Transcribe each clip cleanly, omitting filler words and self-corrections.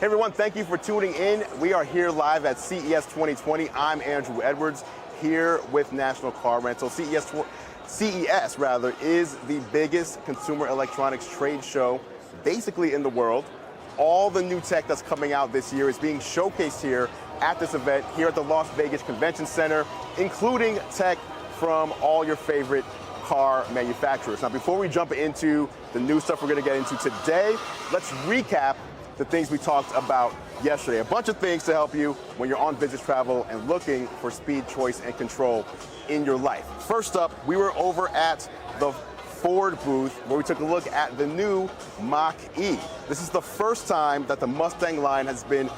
Hey everyone, thank you for tuning in. We are here live at CES 2020. I'm Andru Edwards, here with National Car Rental. CES is the biggest consumer electronics trade show basically in the world. All the new tech that's coming out this year is being showcased here at this event, here at the Las Vegas Convention Center, including tech from all your favorite car manufacturers. Now, before we jump into the new stuff we're going to get into today, let's recap the things we talked about yesterday. A bunch of things to help you when you're on business travel and looking for speed, choice, and control in your life. First up, we were over at the Ford booth where we took a look at the new Mach-E. This is the first time that the Mustang line has been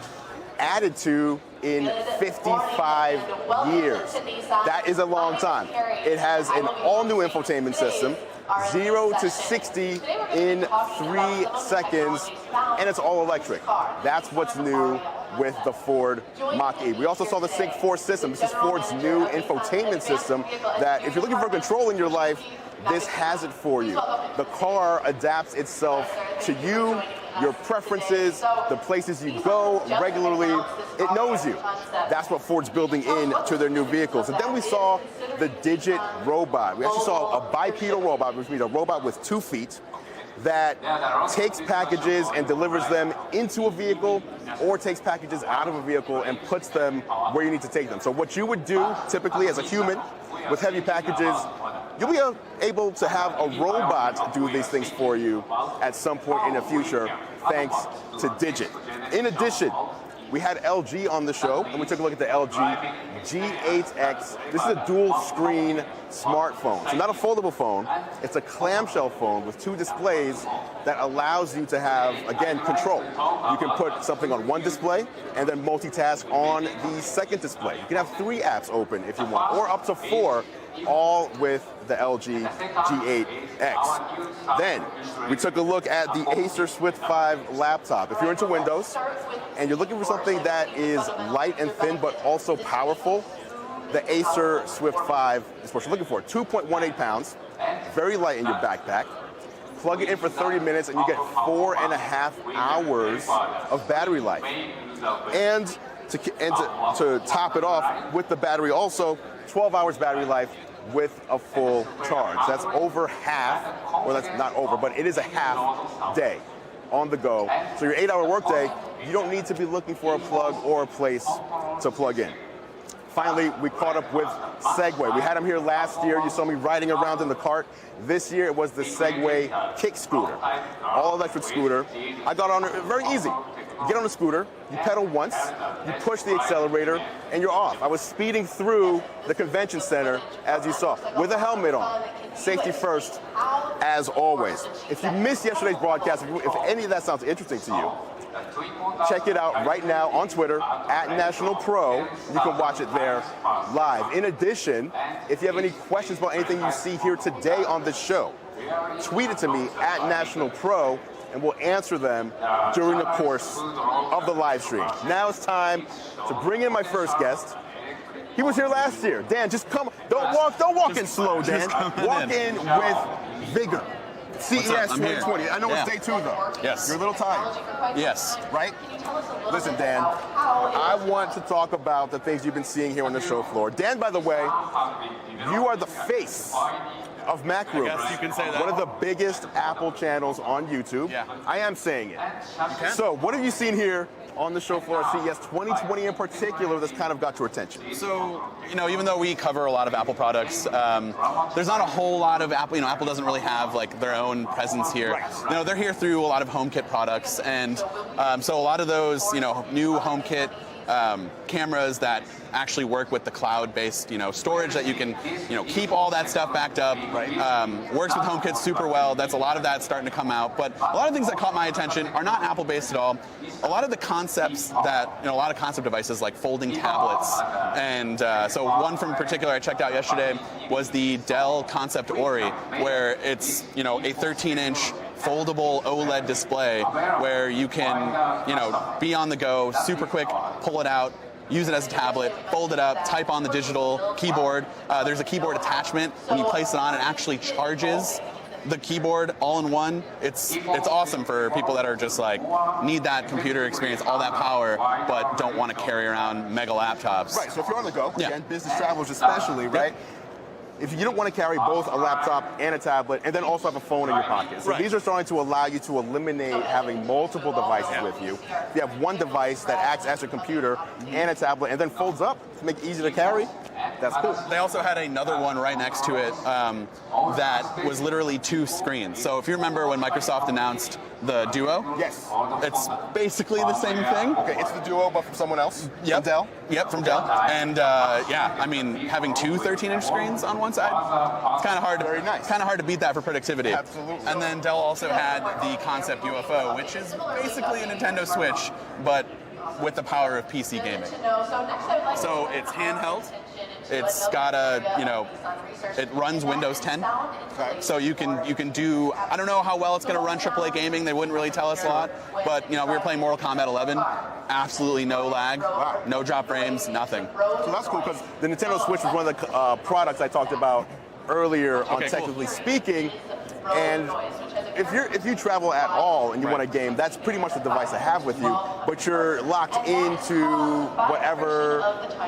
added to in 55 years. That is a long time. It has an all-new infotainment system, 0 to 60 in 3 seconds, and it's all electric. That's what's new with the Ford Mach-E. We also saw the Sync 4 system. This is Ford's new infotainment system that if you're looking for control in your life, this has it for you. The car adapts itself to you, your preferences, the places you go regularly. It knows you. That's what Ford's building into their new vehicles. And then we saw the Digit robot. We actually saw a bipedal robot, which means a robot with 2 feet that takes packages and delivers them into a vehicle or takes packages out of a vehicle and puts them where you need to take them. So what you would do typically as a human with heavy packages, you'll be able to have a robot do these things for you at some point in the future, thanks to Digit. In addition, we had LG on the show, and we took a look at the LG G8X. This is a dual-screen smartphone. So not a foldable phone, it's a clamshell phone with 2 displays that allows you to have, again, control. You can put something on one display and then multitask on the second display. You can have 3 apps open if you want, or up to 4, all with the LG G8X. Then we took a look at the Acer Swift 5 laptop. If you're into Windows and you're looking for something that is light and thin but also powerful, the Acer Swift 5 is what you're looking for. 2.18 pounds, very light in your backpack. Plug it in for 30 minutes and you get 4.5 hours of battery life. And to top it off with the battery also, 12 hours battery life with a full charge. That's over half, or that's not over, but it is a half day on the go. So your 8-hour workday, you don't need to be looking for a plug or a place to plug in. Finally, we caught up with Segway. We had them here last year. You saw me riding around in the cart. This year it was the Segway kick scooter, all electric scooter. I got on it very easy. You get on a scooter, you pedal once, you push the accelerator, and you're off. I was speeding through the convention center, as you saw, with a helmet on. Safety first, as always. If you missed yesterday's broadcast, if any of that sounds interesting to you, check it out right now on Twitter, @NationalPro. You can watch it there live. In addition, if you have any questions about anything you see here today on the show, tweet it to me, @NationalPro, and we'll answer them during the course of the live stream. Now it's time to bring in my first guest. He was here last year. Dan, just come. Don't walk in slow, Dan. Walk in with vigor. CES 2020. I know it's day 2 though. Yes. You're a little tired. Yes. Right? Listen, Dan, I want to talk about the things you've been seeing here on the show floor. Dan, by the way, you are the face of Mac Rumors. I guess you can say that. One of the biggest Apple channels on YouTube. Yeah. I am saying it. So, what have you seen here on the show floor at CES 2020 in particular that's kind of got your attention? So, even though we cover a lot of Apple products, there's not a whole lot of Apple. Apple doesn't really have like their own presence here. Right. They're here through a lot of HomeKit products, and so a lot of those, new HomeKit cameras that actually work with the cloud-based, storage that you can, keep all that stuff backed up. Right. Works with HomeKit super well. That's a lot of that starting to come out. But a lot of things that caught my attention are not Apple-based at all. A lot of the concepts that, a lot of concept devices like folding tablets, and so one from particular I checked out yesterday was the Dell Concept Ori, where it's, a 13-inch foldable OLED display where you can, be on the go, super quick, pull it out, use it as a tablet, fold it up, type on the digital keyboard. There's a keyboard attachment. When you place it on, it actually charges the keyboard all in one. It's awesome for people that are just like need that computer experience, all that power, but don't want to carry around mega laptops. Right. So if you're on the go, Yeah. again, business travelers especially, right? If you don't want to carry both a laptop and a tablet, and then also have a phone in your pocket. So Right. these are starting to allow you to eliminate having multiple devices with you. You have one device that acts as your computer and a tablet, and then folds up to make it easy to carry. That's cool. They also had another one right next to it that was literally 2 screens. So if you remember when Microsoft announced the Duo, Yes. it's basically the same thing. Okay, it's the Duo, but from someone else. Yep. From Dell. Yep, from Dell. And yeah, I mean, having 2 13-inch screens on one side, it's kind of hard. Very nice. Kind of hard to beat that for productivity. Absolutely. And then Dell also had the Concept UFO, which is basically a Nintendo Switch, but with the power of PC gaming. So it's handheld. It's got it runs Windows 10. So you can do, I don't know how well it's going to run AAA gaming. They wouldn't really tell us a lot. But, we were playing Mortal Kombat 11. Absolutely no lag, no drop frames, nothing. So that's cool because the Nintendo Switch was one of the products I talked about earlier on Okay, cool. Technically Speaking. And if you travel at all and you want a game, that's pretty much the device I have with you. But you're locked into whatever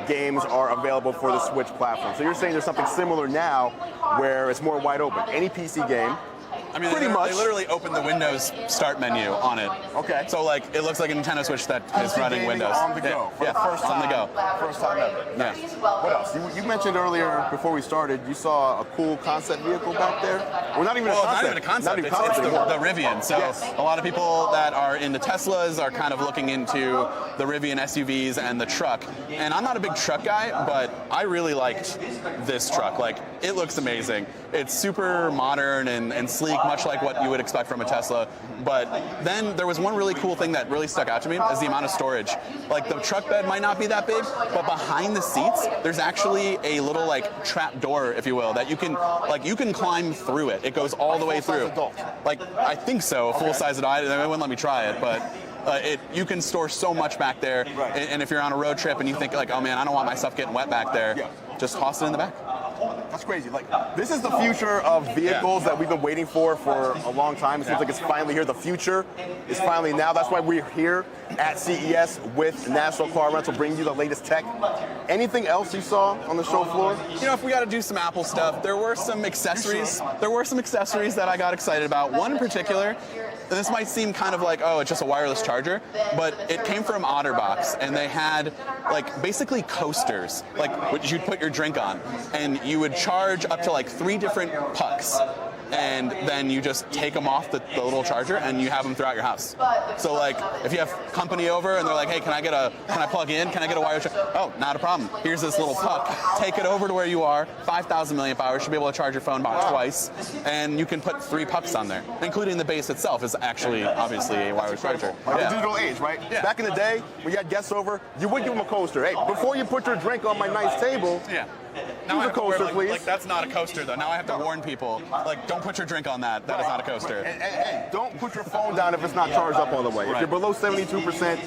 games are available for the Switch platform. So you're saying there's something similar now where it's more wide open. Any PC game. I mean, Pretty much. they literally opened the Windows start menu on it. Okay. So like, it looks like a Nintendo Switch that is PC running gaming Windows. on the go. For Yeah, the first on the time. go. First time ever. Yeah. What else? You mentioned earlier before we started, you saw a cool concept vehicle back there. Well, not even Well, a concept. it's not even a concept. Not even It's concept the anymore. Rivian. So Yes. a lot of people that are into Teslas are kind of looking into the Rivian SUVs and the truck. And I'm not a big truck guy, but I really liked this truck. Like, it looks amazing. It's super modern and sleek, much like what you would expect from a Tesla. But then there was one really cool thing that really stuck out to me is the amount of storage. Like, the truck bed might not be that big, but behind the seats, there's actually a little like trap door, if you will, that you can climb through it. It goes all the way through. Full-size adult. Like, I think so, full size adult. They wouldn't let me try it, but you can store so much back there. Right. And if you're on a road trip and you think like, oh man, I don't want my stuff getting wet back there, just toss it in the back. That's crazy. Like, this is the future of vehicles that we've been waiting for a long time. It seems like it's finally here. The future is finally now. That's why we're here at CES with National Car Rental, bringing you the latest tech. Anything else you saw on the show floor? If we got to do some Apple stuff, there were some accessories. There were some accessories that I got excited about. One in particular, and this might seem kind of like, oh, it's just a wireless charger, but it came from OtterBox, and they had like basically coasters, like which you'd put your drink on, and you would charge up to like 3 different pucks. And then you just take them off the little charger and you have them throughout your house. So like, if you have company over and they're like, hey, can I plug in? Can I get a wireless charger? Oh, not a problem. Here's this little puck. Take it over to where you are. 5,000 milliamp hours. Should be able to charge your phone about twice. And you can put 3 pucks on there, including the base itself is actually obviously a wireless charger. Like Yeah. the digital age, right? Yeah. Back in the day, when you had guests over, you would give them a coaster. Hey, before you put your drink on my nice table, Yeah. Use Now I a have to wear, coaster, please. like that's not a coaster though. Now I have to warn people, like, don't put your drink on that. That is not a coaster. Hey, don't put your phone down if it's not charged up all the way. If Right. you're below 72%,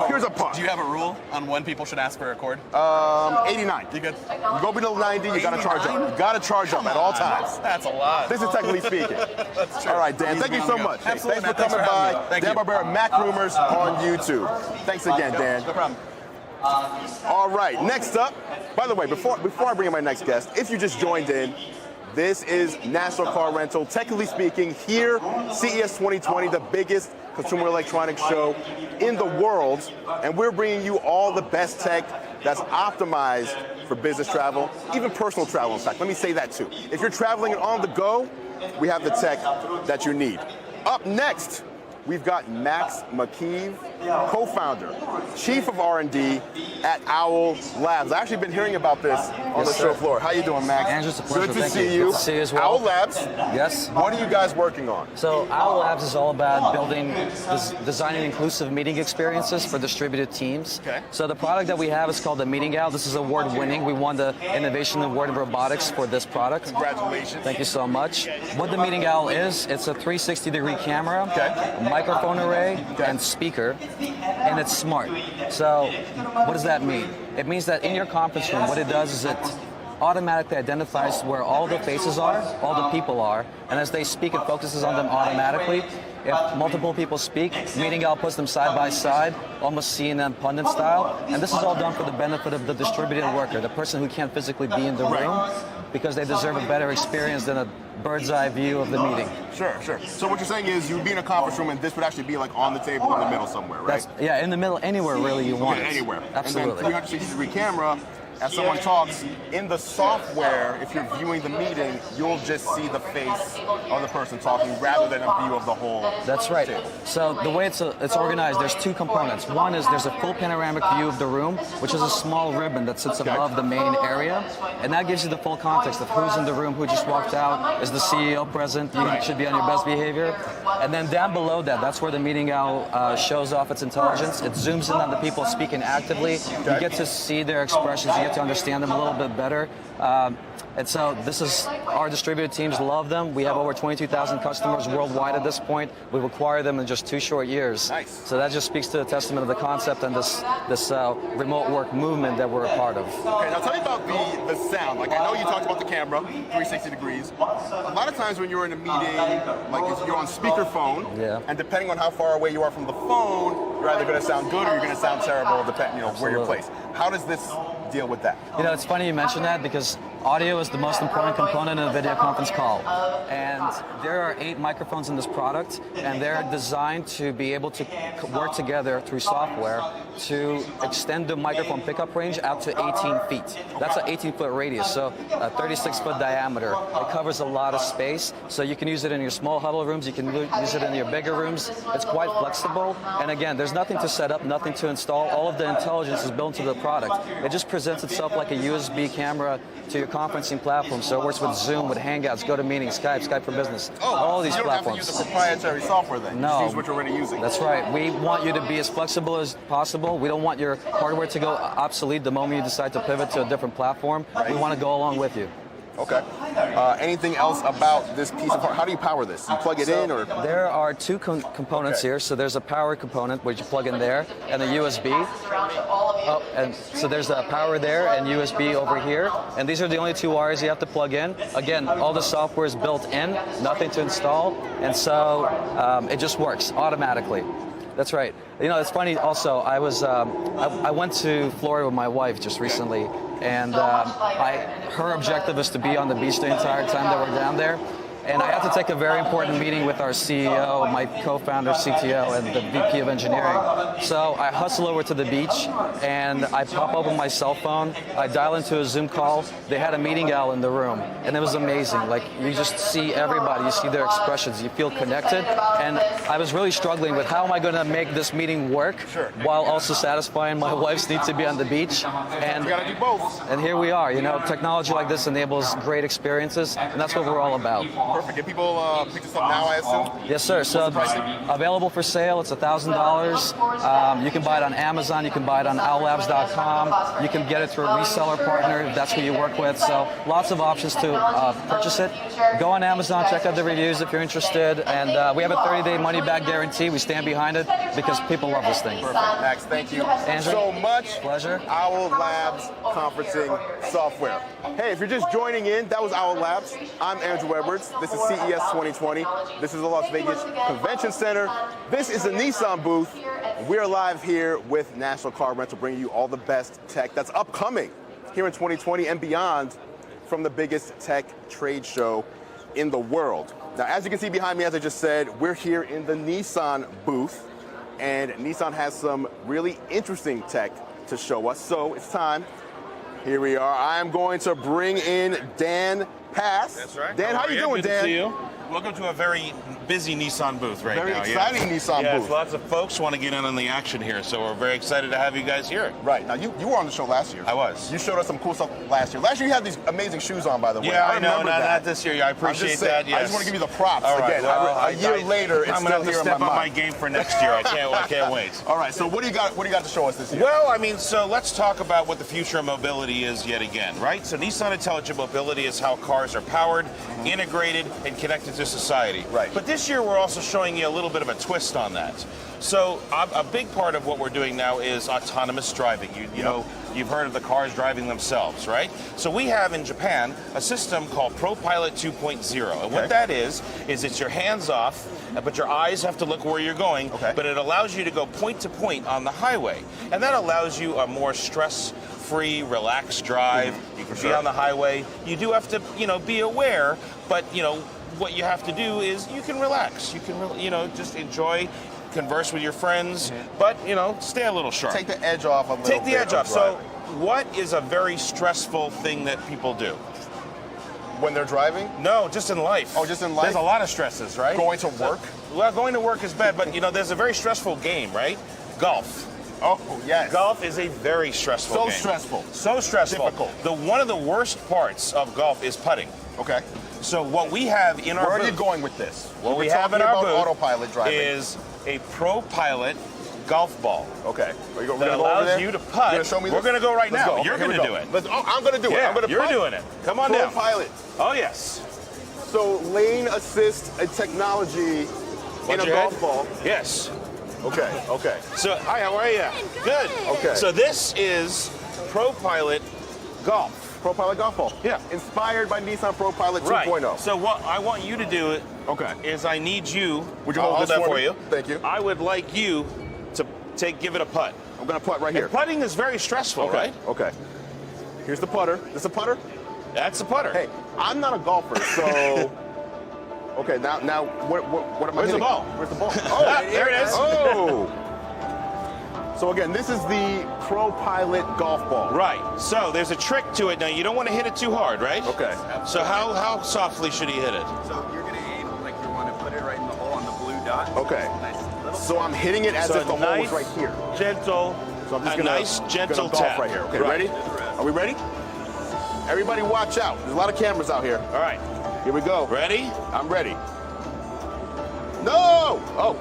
here's a puck. Do you have a rule on when people should ask for a cord? 89. You good? You go below 90, you gotta charge up. 89? You gotta charge up at all times. That's a lot. This is technically speaking. That's true. All right, Dan, Easy thank you on so the go. much. Absolutely, Thanks for man. coming having by. me. Thank Dan you. Barbera, Mac Rumors on YouTube. Thanks again, Dan. No problem. All right, next up, by the way, before I bring in my next guest, if you just joined in, this is National Car Rental, technically speaking, here, CES 2020, the biggest consumer electronics show in the world, and we're bringing you all the best tech that's optimized for business travel, even personal travel, in fact. Let me say that too. If you're traveling on the go, we have the tech that you need. Up next, we've got Max McKeeve, co-founder, chief of R&D at Owl Labs. I've actually been hearing about this on the show floor. How you doing, Max? Andrew, it's a pleasure. Good to Thank see you. you. Good to see you as well. Owl Labs. Yes. What are you guys working on? So Owl Labs is all about building, designing inclusive meeting experiences for distributed teams. Okay. So the product that we have is called the Meeting Owl. This is award-winning. We won the Innovation Award in Robotics for this product. Congratulations. Thank you so much. What the Meeting Owl is, it's a 360-degree camera, Okay. a microphone array, Okay. and speaker, and it's smart. So what does that mean? It means that in your conference room, what it does is it automatically identifies where all the faces are, all the people are, and as they speak, it focuses on them automatically. If multiple people speak, Meeting Owl puts them side by side, almost CNN pundit style, and this is all done for the benefit of the distributed worker, the person who can't physically be in the room, because they deserve a better experience than a bird's eye view of the meeting. Sure. So what you're saying is you'd be in a conference room and this would actually be like on the table in the middle somewhere, right? Yeah, in the middle, anywhere really you want it. Anywhere. Absolutely. And then 360-degree camera, as someone talks, in the software, if you're viewing the meeting, you'll just see the face of the person talking rather than a view of the whole That's right. table. So the way it's organized, there's two components. One is there's a full panoramic view of the room, which is a small ribbon that sits above the main area, and that gives you the full context of who's in the room, who just walked out, is the CEO present, you should be on your best behavior. And then down below that, that's where the Meeting Owl shows off its intelligence. It zooms in on the people speaking actively. You get to see their expressions, you get to understand them a little bit better. And so this is, our distributed teams love them. We have over 22,000 customers worldwide at this point. We've acquired them in just 2 short years. Nice. So that just speaks to the testament of the concept and this remote work movement that we're a part of. Okay, now tell me about the sound. Like, I know you talked about the camera, 360 degrees. A lot of times when you're in a meeting, like you're on speakerphone, and depending on how far away you are from the phone, you're either going to sound good or you're going to sound terrible, depending, where you're placed. How does this deal with that? It's funny you mention that because audio is the most important component in a video conference call. And there are 8 microphones in this product, and they're designed to be able to work together through software to extend the microphone pickup range out to 18 feet. That's an 18-foot radius, so a 36-foot diameter. It covers a lot of space, so you can use it in your small huddle rooms, you can use it in your bigger rooms. It's quite flexible, and again, there's nothing to set up, nothing to install. All of the intelligence is built into the product. It just presents itself like a USB camera to your conferencing platform, so it works with Zoom, with Hangouts, GoToMeeting, Skype for Business, all these you don't platforms. have to use the proprietary software then. No. Just use what you're already using. That's right. We want you to be as flexible as possible. We don't want your hardware to go obsolete the moment you decide to pivot to a different platform. We want to go along with you. Okay. Anything else about this piece of hardware? How do you power this? You plug it in, or? There are 2 components here. So there's a power component which you plug in there, and a USB. And so there's a power there and USB over here. And these are the only 2 wires you have to plug in. Again, all the software is built in, nothing to install, and so it just works automatically. That's right. It's funny. Also, I went to Florida with my wife just recently, and her objective is to be on the beach the entire time that we're down there. And I had to take a very important meeting with our CEO, my co-founder, CTO, and the VP of engineering. So I hustle over to the beach, and I pop open my cell phone. I dial into a Zoom call. They had a Meeting Owl in the room, and it was amazing. Like, you just see everybody. You see their expressions. You feel connected. And I was really struggling with how am I going to make this meeting work while also satisfying my wife's need to be on the beach. And you got to do both. And here we are. Technology like this enables great experiences, and that's what we're all about. Perfect. Can people pick this up now, I assume? Yes, sir. So available for sale. It's $1,000. You can buy it on Amazon. You can buy it on owllabs.com. You can get it through a reseller partner if that's who you work with. So lots of options to purchase it. Go on Amazon. Check out the reviews if you're interested. And we have a 30-day money-back guarantee. We stand behind it because people love this thing. Perfect. Max, thank you Andrew, so much. Pleasure. Owl Labs conferencing software. Hey, if you're just joining in, that was Owl Labs. I'm Andru Edwards. This is CES 2020. This is the Las Vegas Convention Center. This is the Nissan booth. We're live here with National Car Rental, bringing you all the best tech that's upcoming here in 2020 and beyond from the biggest tech trade show in the world. Now, as you can see behind me, as I just said, we're here in the Nissan booth, and Nissan has some really interesting tech to show us. So it's time. Here we are. I am going to bring in Dan Pass. That's right. Dan, how you doing, Good Dan? to see you. Welcome to a very busy Nissan booth right now. Very exciting Nissan booth. Yes, lots of folks want to get in on the action here, so we're very excited to have you guys here. Right. Now, you were on the show last year. I was. You showed us some cool stuff last year. Last year you had these amazing shoes on, by the way. Yeah, I know. remember Not this year. I appreciate that. Yes. I just want to give you the props All right, again. well, a year later, it's I'm still going to here in step my up my mind. game for next year. I can't wait. All right. So what do you got? What do you got to show us this year? Well, I mean, so let's talk about what the future of mobility is yet again, right? So Nissan Intelligent Mobility is how cars are powered, integrated, and connected to society. Right. But this year we're also showing you a little bit of a twist on that. So a big part of what we're doing now is autonomous driving. You know, you've heard of the cars driving themselves, right? So we have in Japan a system called ProPilot 2.0. And what that is it's your hands off, but your eyes have to look where you're going, but it allows you to go point to point on the highway. And that allows you a more stress-free, relaxed drive. You can be on the highway. You do have to, be aware, but, what you have to do is you can relax. You can, just enjoy, converse with your friends, but, stay a little sharp. Take the edge off a little bit. Take the edge off. So what is a very stressful thing that people do? When they're driving? No, just in life. Oh, just in life? There's a lot of stresses, right? Going to work? Well, going to work is bad, but, there's a very stressful game, right? Golf. Oh, yes. Golf is a very stressful game. So stressful. So stressful. Difficult. One of the worst parts of golf is putting. Okay. So what we have in our Where booth, are you going with this? What we have in our booth autopilot driving. is a ProPilot golf ball. Okay. Are you going That to go allows over there? you to putt. You're gonna show me this? We're going to go right Let's now. go. Okay, You're here going we to go. do it. I'm going to do it. Yeah, I'm going to you're doing it. Come on down. ProPilot. Oh, yes. So lane assist and technology in a golf ball. Yes. Okay. Okay. So, hi, how are you? Good. Okay. So this is ProPilot Golf. ProPilot golf ball. Yeah. Inspired by Nissan ProPilot 2.0. Right. So what I want you to do is I need you. Would you I'll hold this that for for me? you? Thank you. I would like you to give it a putt. I'm going to putt right here. And putting is very stressful, Okay. right? Okay. Here's the putter. This a putter? That's a putter. Hey, I'm not a golfer, so. Okay, now what am I Where's the hitting? ball? Where's the ball? Oh, there it is. Oh. So again, this is the ProPilot golf ball. Right. So there's a trick to it. Now you don't want to hit it too hard, right? Okay. So how softly should he hit it? So you're going to aim like you want to put it right in the hole on the blue dot. Okay. Nice little So I'm hitting it as So if the hole nice, was right here. Gentle. So I'm just a gonna, nice gentle gonna golf tap right here. Okay, Right. ready? Are we ready? Everybody watch out. There's a lot of cameras out here. All right. Here we go. Ready? I'm ready. No! Oh.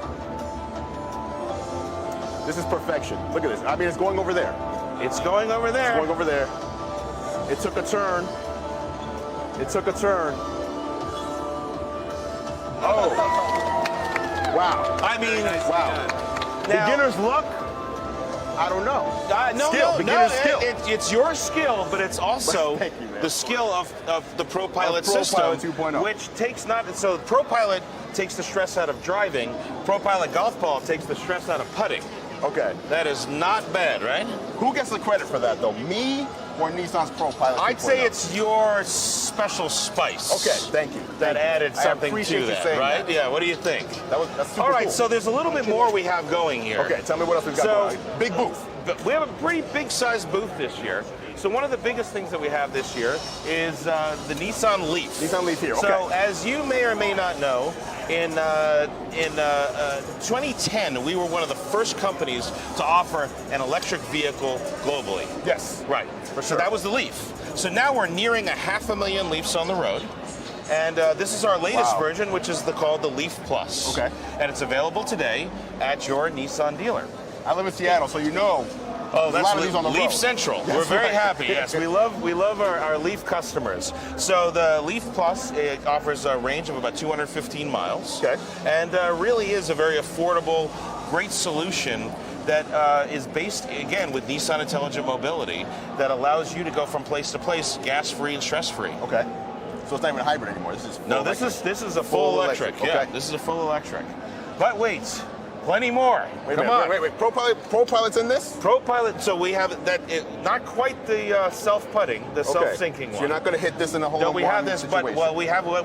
This is perfection. Look at this. I mean, it's going over there. It's going over there. It's going over there. It took a turn. It took a turn. Oh. Wow. I mean, Wow. now- Beginner's luck? I don't know. no, beginner's skill. It's your skill, but it's also Thank you, man. the skill of the ProPilot Of ProPilot system, 2.0. which takes so ProPilot takes the stress out of driving. ProPilot golf ball takes the stress out of putting. Okay. That is not bad, right? Who gets the credit for that, though? Me or Nissan's ProPilot 2.0? I'd say it's your special spice. Okay, thank you. That Thank you. added I something appreciate to you that, saying right? that. Yeah. What do you think? That's super All right. cool. So there's a little bit more we have going here. Okay, tell me what else we've got So- going on. Big booth. But we have a pretty big-sized booth this year. So one of the biggest things that we have this year is the Nissan Leaf. Nissan Leaf here, So okay. as you may or may not know, in 2010, we were one of the first companies to offer an electric vehicle globally. Yes. Right. For So sure. that was the Leaf. So now we're nearing 500,000 Leafs on the road. And this is our latest Wow. version, which is called the Leaf Plus. Okay. And it's available today at your Nissan dealer. I live in Seattle, so you know. Oh, there's a lot of these on the Leaf road. Central. Yes, We're very right. happy. Yes, we love our Leaf customers. So the Leaf Plus it offers a range of about 215 miles. Okay. And really is a very affordable, great solution that is based again with Nissan Intelligent Mobility that allows you to go from place to place, gas-free and stress-free. Okay. So it's not even a hybrid anymore. This is full No, electric. this is a full electric. Okay. Yeah, this is a full electric. But wait, plenty more. Wait a Come minute, on. Wait. ProPilot's in this? ProPilot, so we have that, not quite the self-putting, the self-sinking So one. you're not going to hit this in a hole. No, we have this, situation. but what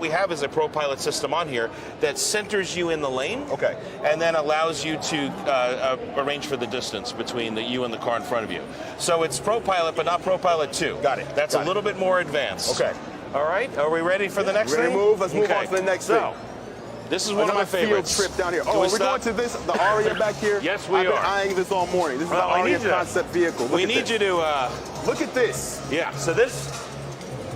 we have is a ProPilot system on here that centers you in the lane. Okay. And then allows you to arrange for the distance between you and the car in front of you. So it's ProPilot, but not ProPilot 2. Got it. That's Got a it. little bit more advanced. Okay. All right. Are we ready for the next Ready to thing? move? Let's move on to the next so, thing. This is one Another of my favorites. field trip down here. Can Oh, we we're stop? going to this, the Aria back here? Yes, we I've been are. eyeing this all morning. This is Well, the I Aria need you to- concept vehicle. We need you to, Look at this. yeah. So this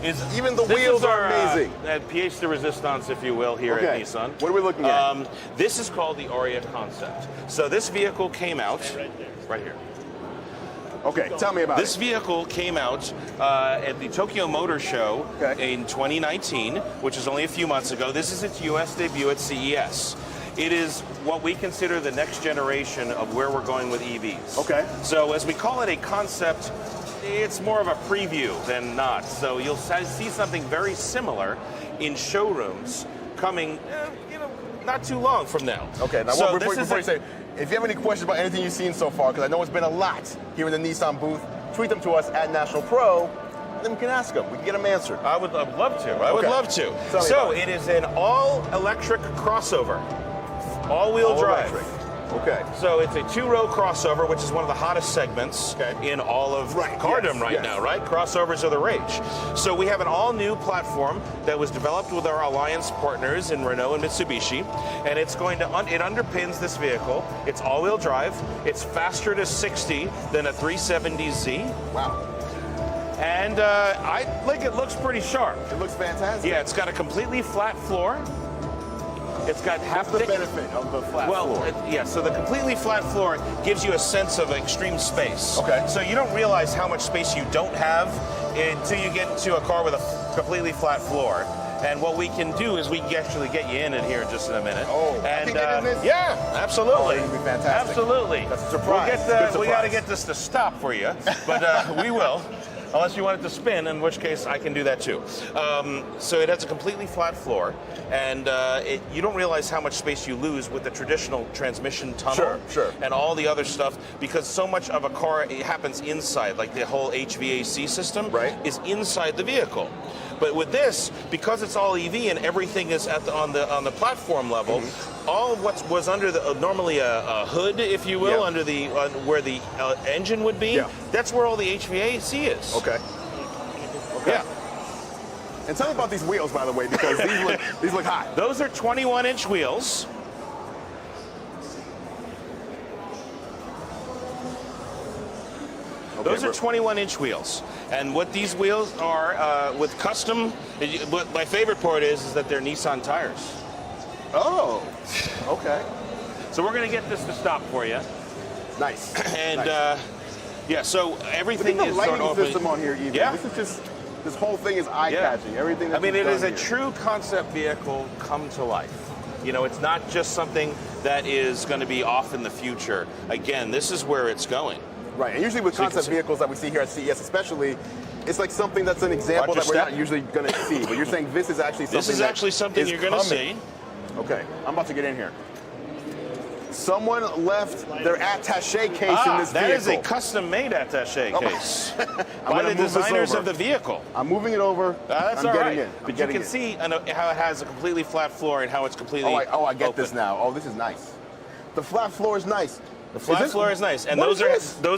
is Even the this wheels is are our, amazing. Pièce de resistance, if you will, here at Okay. Nissan. What are we looking at? This is called the Aria concept. So this vehicle came out right here. Okay, tell me about This it. vehicle came out at the Tokyo Motor Show Okay. in 2019, which is only a few months ago. This is its U.S. debut at CES. It is what we consider the next generation of where we're going with EVs. Okay. So as we call it a concept it's more of a preview than not. So you'll see something very similar in showrooms coming, not too long from now. Okay, now so before you say, if you have any questions about anything you've seen so far, because I know it's been a lot here in the Nissan booth, tweet them to us at National Pro, and then we can ask them. We can get them answered. I would love to. I would love to. So it is an all-electric crossover, all-wheel drive. Electric. Okay. So it's a two-row crossover, which is one of the hottest segments in all of cardom now, right? Crossovers are the rage. So we have an all-new platform that was developed with our alliance partners in Renault and Mitsubishi, and it's going to it underpins this vehicle. It's all-wheel drive. It's faster to 60 than a 370Z. Wow. And I think it looks pretty sharp. It looks fantastic. Yeah, it's got a completely flat floor. It's got What's the benefit of the flat floor? Yeah, so the completely flat floor gives you a sense of extreme space. Okay. So you don't realize how much space you don't have until you get into a car with a completely flat floor. And what we can do is we can actually get you in it here just in a minute. Oh, and I can get in this? yeah, absolutely. Oh, it's gonna be fantastic. Absolutely. That's a surprise. We got to get this to stop for you, but we will. Unless you want it to spin, in which case I can do that too. So it has a completely flat floor, and you don't realize how much space you lose with the traditional transmission tunnel and all the other stuff, because so much of a car happens inside, like the whole HVAC system is inside the vehicle. But with this, because it's all EV and everything is on the platform level, all of what was under the normally a hood, if you will, under the where the engine would be, that's where all the HVAC is. Okay. Yeah. And tell me about these wheels, by the way, because these look hot. Those are 21-inch wheels. Those are 21-inch wheels, and what these wheels are with custom. What my favorite part is that they're Nissan tires. Oh, okay. So we're going to get this to stop for you. Nice. And nice. Yeah, so everything Look at is the lighting sort of system on here. Even. Yeah. This is just this whole thing is eye-catching. Everything. I mean, it is a here. true concept vehicle come to life. You know, it's not just something that is going to be off in the future. Again, this is where it's going. Right, and usually with concept vehicles that we see here at CES especially, it's like something that's an example that we're not usually going to see. But you're saying this is actually something. This is actually something you're going to see. Okay, I'm about to get in here. Someone left their attaché case in this vehicle. That is a custom-made attaché case by the designers of the vehicle. I'm moving it over. That's I'm all getting right. in. But you can see how it has a completely flat floor and how it's completely I get open. this now. Oh, this is nice. The flat floor is nice. The flat floor is nice, and those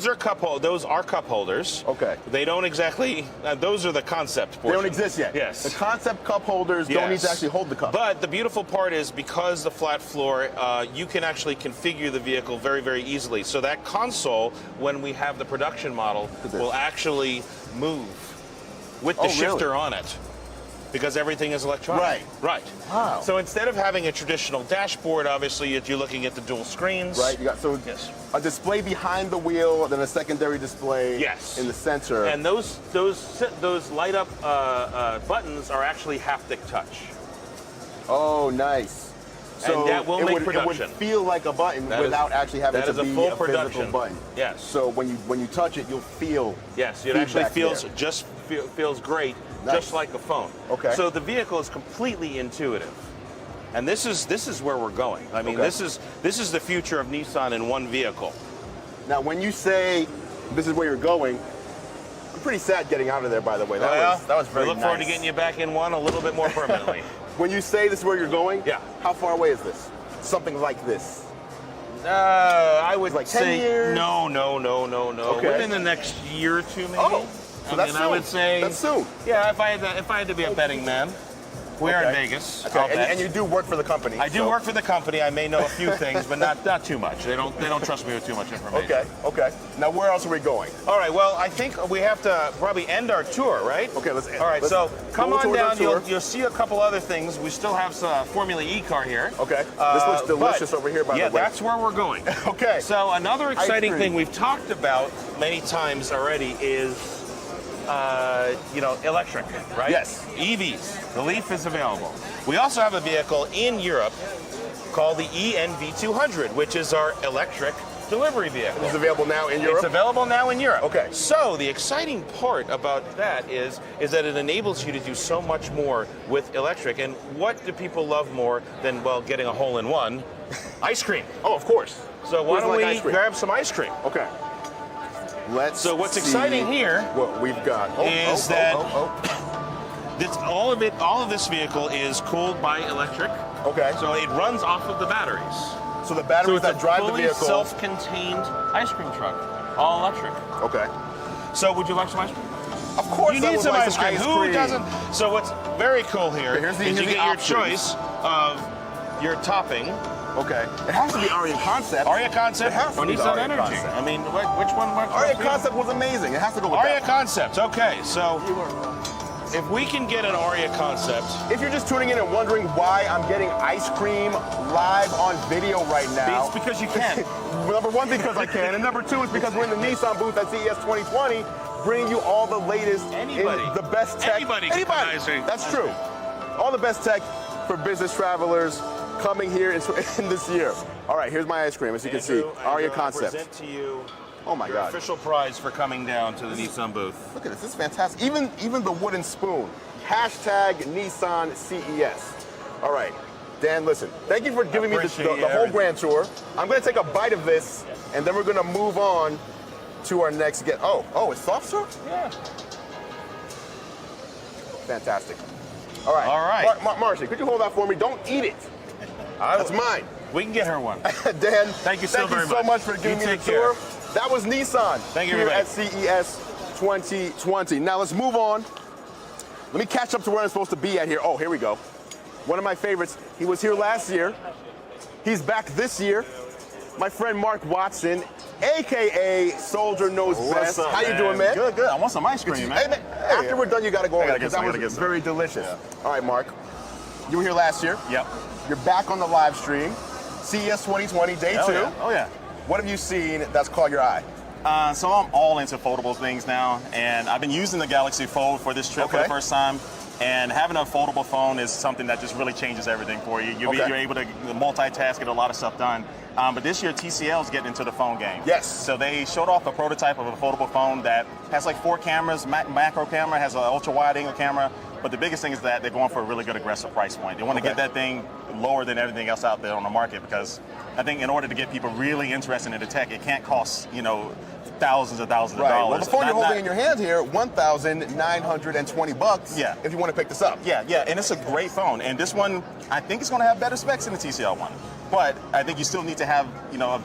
are cup holders. Okay. They don't exactly. Those are the concept portion. They don't exist yet. Yes. The concept cup holders don't need to actually hold the cup. But the beautiful part is because the flat floor, you can actually configure the vehicle very, very easily. So that console, when we have the production model, will actually move with the shifter on it. Because everything is electronic. Right. Wow. So instead of having a traditional dashboard, obviously you're looking at the dual screens. Right. You got a display behind the wheel, then a secondary display in the center. And those light up buttons are actually haptic touch. Oh, nice. So and that will make production. It would feel like a button without actually having to be a physical button. Yes. So when you touch it, you'll feel. Yes, it actually feels great. Nice. Just like a phone. Okay. So the vehicle is completely intuitive, and this is where we're going. I mean, this is the future of Nissan in one vehicle. Now, when you say this is where you're going, I'm pretty sad getting out of there. By the way, that was very nice. We look forward to getting you back in one a little bit more permanently. When you say this is where you're going, how far away is this? Something like this. I would like say 10 years? No. Okay. Within the next year or two, maybe. Oh. So that's soon. I would say that's soon. Yeah, if I had to be a betting man, we are in Vegas. Okay. And you do work for the company. I do work for the company. I may know a few things, but not too much. They don't trust me with too much information. Okay. Now where else are we going? All right. Well, I think we have to probably end our tour, right? Okay. Let's end. All right. So come on down. You'll see a couple other things. We still have some Formula E car here. Okay. This looks delicious over here, by the way. Yeah, that's where we're going. Okay. So another exciting thing we've talked about many times already is electric, right? Yes. EVs. The Leaf is available. We also have a vehicle in Europe called the ENV200, which is our electric delivery vehicle. It's available now in Europe? It's available now in Europe. Okay. So the exciting part about that is that it enables you to do so much more with electric. And what do people love more than, well, getting a hole-in-one? Ice cream. Oh, of course. So why Who's don't like we ice cream? grab some ice cream? Okay. Let's So what's see exciting here what we've got is that all of this vehicle is cooled by electric. Okay. So it runs off of the batteries. So the batteries So it's that drive the fully vehicle. self-contained ice cream truck, all electric. Okay. So would you like some ice cream? Of course, You I need would some like ice cream. Who cream. doesn't? So what's very cool here Here's is you the get your options. choice of your topping. Okay. It has to be Aria Concept. Aria Concept It has to or be the Nissan Aria Energy. Concept. I mean, which one works? Aria for you? Concept was amazing. It has to go with Aria that. Concept. Okay, so if we can get an Aria Concept, If you're just tuning in and wondering why I'm getting ice cream live on video right now, it's because you can. number one, because I can, and number two is because we're in the Nissan booth at CES 2020, bringing you all the latest, Anybody. in the best tech. Anybody can put ice cream. That's true. All the best tech for business travelers coming here in this year. All right, here's my ice cream, as you can see, Andrew, Aria I Concept. present to you Oh my your God. official prize for coming down to the Nissan booth. Look at this. This is fantastic. Even the wooden spoon. Hashtag Nissan CES. All right. Dan, listen. Thank you for giving me the Appreciate whole everything. grand tour. I'm going to take a bite of this, and then we're going to move on to our next get. Oh, it's soft serve? Yeah. Fantastic. All right. All right. Marcy, could you hold that for me? Don't eat it. That's mine. We can get her one. Dan, Thank you so very so much. for giving You me the take tour. care. That was Nissan Thank you, here everybody. at CES 2020. Now let's move on. Let me catch up to where I'm supposed to be at here. Oh, here we go. One of my favorites. He was here last year. He's back this year. My friend Mark Watson, AKA Soldier Knows Best. What's up, How you doing, man? Good, good. I want some ice cream, man. Hey, man, after we're done, you got to go over gotta because get some, that I gotta was get some. very delicious. Yeah. All right, Mark. You were here last year. Yep. You're back on the live stream. CES 2020, day Oh, 2. yeah. Oh, yeah. What have you seen that's caught your eye? So I'm all into foldable things now, and I've been using the Galaxy Fold for this trip for Okay. the first time. And having a foldable phone is something that just really changes everything for you. Okay. You're able to multitask, get a lot of stuff done. But this year, TCL is getting into the phone game. Yes. So they showed off a prototype of a foldable phone that has like 4 cameras, macro camera, has an ultra wide angle camera. But the biggest thing is that they're going for a really good aggressive price point. They want to Okay. get that thing lower than everything else out there on the market, because I think in order to get people really interested in the tech, it can't cost, thousands and thousands of Right. dollars. Well, the phone you're Not- holding in your hand here, $1,920. Yeah. If you want to pick this up. Yeah, and it's a great phone. And this one, I think it's going to have better specs than the TCL one. But I think you still need to have,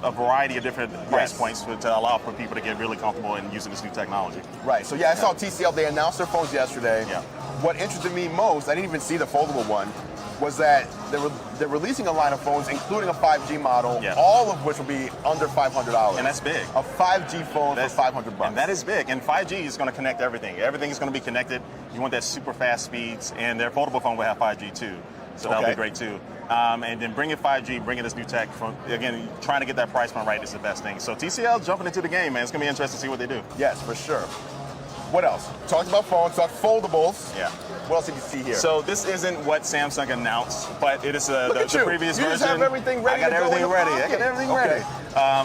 a variety of different price Yes. points to allow for people to get really comfortable in using this new technology. Right. So yeah, I saw TCL. They announced their phones yesterday. Yeah. What interested me most, I didn't even see the foldable one, was that they're releasing a line of phones, including a 5G model, Yeah. all of which will be under $500. And that's big. A 5G phone for $500. And that is big. And 5G is going to connect everything. Everything is going to be connected. You want that super fast speeds, and their foldable phone will have 5G too. So that'll Okay. be great too. And then bringing 5G, bringing this new tech, again, trying to get that price point right is the best thing. So TCL jumping into the game, man. It's going to be interesting to see what they do. Yes, for sure. What else? Talked about phones, talked foldables. Yeah. What else did you see here? So this isn't what Samsung announced, but it is Look at the you. previous You version. just have everything ready I got to go in everything the ready. I pocket. got everything Okay. ready.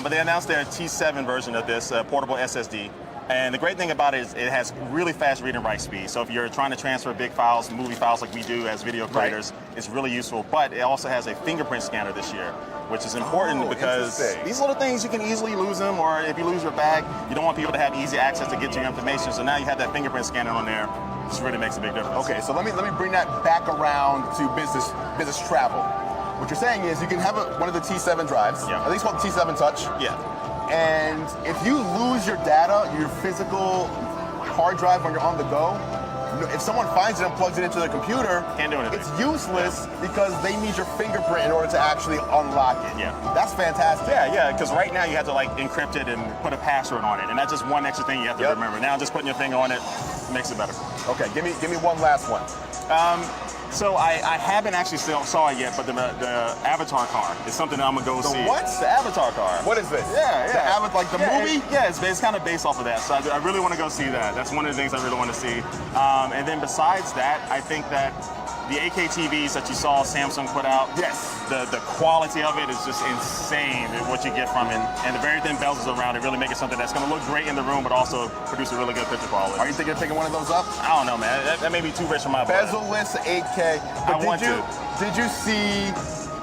But they announced their T7 version of this portable SSD. And the great thing about it is it has really fast read and write speed. So if you're trying to transfer big files, movie files like we do as video creators, it's really useful. But it also has a fingerprint scanner this year, which is important because interesting. these little things, you can easily lose them, or if you lose your bag, you don't want people to have easy access to get to your information. So now you have that fingerprint scanner on there. This really makes a big difference. Okay, so let me bring that back around to business travel. What you're saying is you can have one of the T7 drives, Yeah. I think it's called T7 Touch. Yeah. And if you lose your data, your physical hard drive when you're on the go, if someone finds it and plugs it into the computer, Can't do anything. it's useless because they need your fingerprint in order to actually unlock it. Yeah. That's fantastic. Yeah, because right now you have to encrypt it and put a password on it, and that's just one extra thing you have to Yep. remember. Now just putting your finger on it makes it better. Okay, give me one last one. So I haven't actually saw it yet, but the Avatar car is something that I'm gonna go see. what? The Avatar car. What is this? Yeah. Like the Yeah, movie? It's kind of based off of that. So I really want to go see that. That's one of the things I really want to see. And then besides that, I think that the 8K TVs that you saw Samsung put out. Yes. The quality of it is just insane, what you get from it. And the very thin bezels around it really make it something that's going to look great in the room, but also produce a really good picture quality. Are you thinking of picking one of those up? I don't know, man. That may be too rich for my blood. Bezel-less 8K. But I want to. Did you see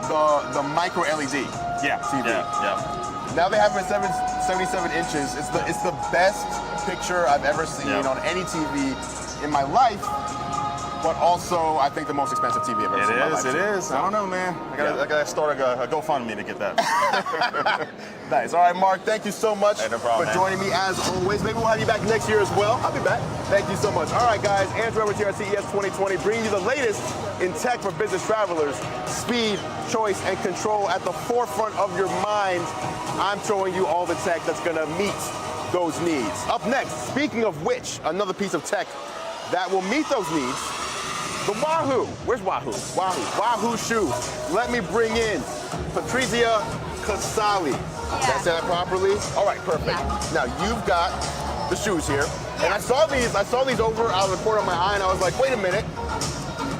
the micro LED TV? Yeah. Now they have it at 77 inches. It's the best picture I've ever seen on any TV in my life, but also I think the most expensive TV I've ever seen in my life. It is. I don't know, man. I gotta start a GoFundMe to get that. Nice. All right, Mark, thank you so much no problem, for joining me as always. Maybe we'll have you back next year as well. I'll be back. Thank you so much. All right, guys, Andru Edwards here at CES 2020, bringing you the latest in tech for business travelers. Speed, choice, and control at the forefront of your mind. I'm showing you all the tech that's gonna meet those needs. Up next, speaking of which, another piece of tech that will meet those needs, the Wahoo. Where's Wahoo? Wahoo shoe. Let me bring in Patrizia Casali. Did I say that properly? All right, perfect. Yeah. Now you've got the shoes here, and I saw these over out of the corner of my eye, and I was like, wait a minute.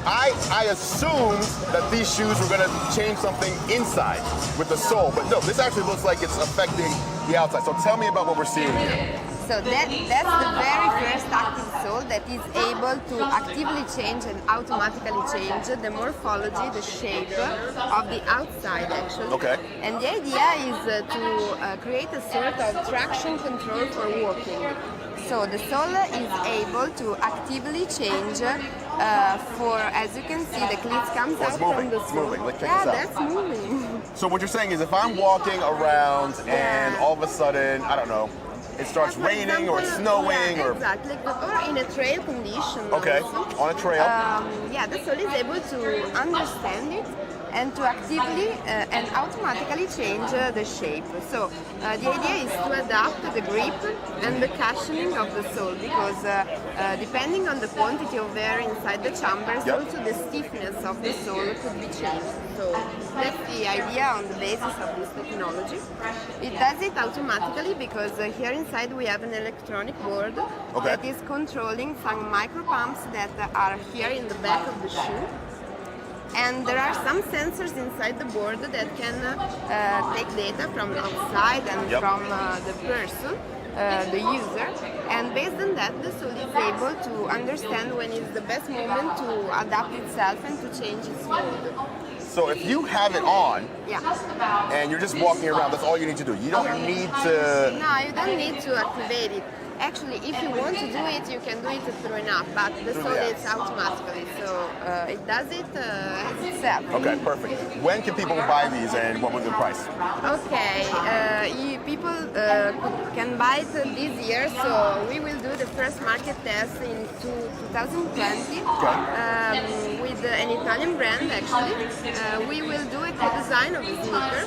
I assumed that these shoes were going to change something inside with the sole, but no, this actually looks like it's affecting the outside. So tell me about what we're seeing here. So that's the very first active sole that is able to actively change and automatically change the morphology, the shape of the outside actually. Okay. And the idea is to create a sort of traction control for walking. So the sole is able to actively change for, as you can see, the cleats comes out from the sole. It's moving. Like, check yeah, this out. that's moving. So what you're saying is if I'm walking around and all of a sudden, I don't know, it starts For raining or it's example, snowing yeah, or... Exactly, or in a trail condition. Okay, also. on a trail. Yeah, the sole is able to understand it and to actively and automatically change the shape. So the idea is to adapt the grip and the cushioning of the sole because depending on the quantity of air inside the chambers, also the stiffness of the sole could be changed. So that's the idea on the basis of this technology. It does it automatically because here inside we have an electronic board that is controlling some micro pumps that are here in the back of the shoe. And there are some sensors inside the board that can take data from outside and from the person, the user. And based on that, the sole is able to understand when is the best moment to adapt itself and to change its mode. So if you have it on and you're just walking around, that's all you need to do. You don't need to... No, you don't need to activate it. Actually, if you want to do it, you can do it through an app, but the sole is automatically, so it does it as itself. Okay, perfect. When can people buy these and what was the price? Okay, people can buy it this year, so we will do the first market test in 2020 with an Italian brand actually. We will do a co-design of a sneaker,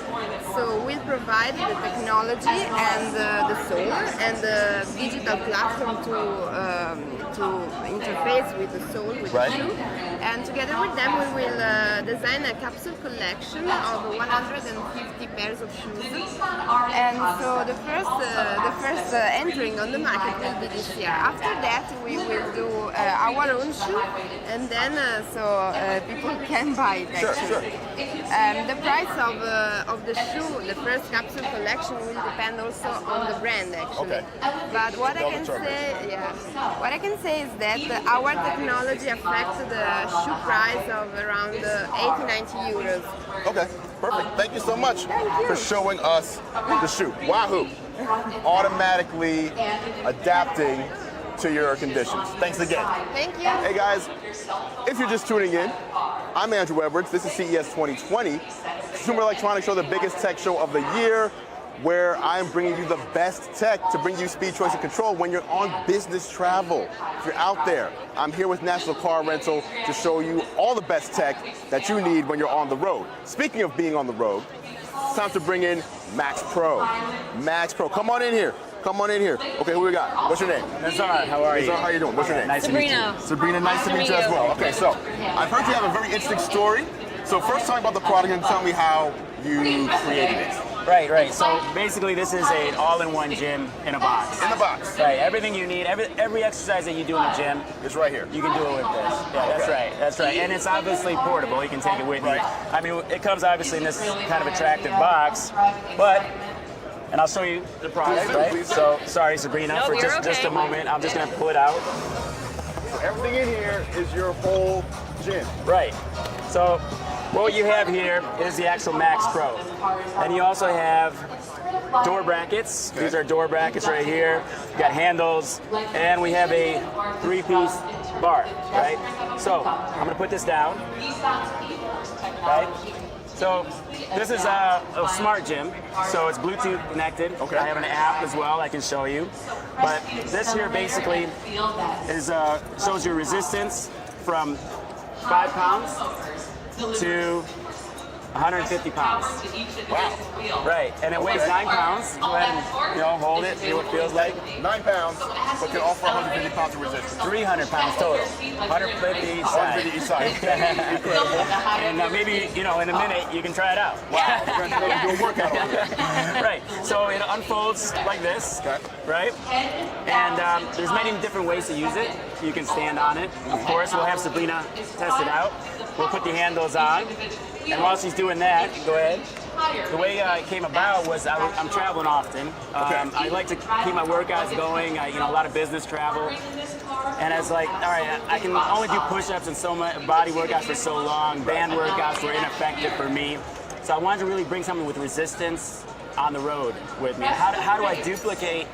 so we'll provide the technology and the sole and the digital platform to interface with the sole, with the shoe. And together with them we will design a capsule collection of 150 pairs of shoes. And so the first entering on the market will be this year. After that we will do our own shoe, and then people can buy it actually. Sure. The price of the shoe, the first capsule collection, will depend also on the brand actually. But what I can say is that our technology affects the shoe price of around 80-90 euros. Okay, perfect. Thank you so much for showing us the shoe. Wahoo! Automatically adapting to your conditions. Thanks again. Thank you. Hey guys, if you're just tuning in, I'm Andru Edwards. This is CES 2020, Consumer Electronics Show, the biggest tech show of the year, where I'm bringing you the best tech to bring you speed, choice, and control when you're on business travel. If you're out there, I'm here with National Car Rental to show you all the best tech that you need when you're on the road. Speaking of being on the road, it's time to bring in Max Pro. Max Pro, come on in here. Come on in here. Okay, who we got? What's your name? Nazar, how are you? Nazar, how you doing? What's your name? Nice to meet you. Sabrina, nice to meet you as well. Okay, so I've heard you have a very interesting story. So first tell me about the product and tell me how you created it. Right. So basically, this is an all-in-one gym in a box. In the box. Right. Everything you need, every exercise that you do in the gym, It's right here. you can do it with this. Yeah, that's right. That's right. And it's obviously portable. You can take it with you. I mean, it comes obviously in this kind of attractive box, but. And I'll show you the product, Please do, right? please do. So, sorry, Sabrina, No, for you're just a okay. moment. I'm just going to pull it out. So everything in here is your whole gym. Right. So what you have here is the actual Max Pro. And you also have door brackets. These are door brackets right here. You got handles, and we have a 3-piece bar, right? So I'm going to put this down, right? So this is a smart gym, so it's Bluetooth connected. Okay. I have an app as well I can show you. But this here basically is shows your resistance from 5 pounds to 150 pounds. Wow. Right, and it weighs 9 pounds. Go ahead and hold it, see what it feels like. 9 pounds, but can offer 150 pounds of resistance. 300 pounds total. 150 each side. 150 each side. And maybe, in a minute, you can try it out. Wow. We're going to do a workout on here. Right, so it unfolds like this, Okay. right? And there's many different ways to use it. You can stand on it. Of course, we'll have Sabrina test it out. We'll put the handles on. And while she's doing that, go ahead. The way it came about was I'm traveling often. I like to keep my workouts going. A lot of business travel. And I was like, all right, I can only do push-ups and so much body workouts for so long. Band workouts were ineffective for me. So I wanted to really bring something with resistance on the road with me. How do I duplicate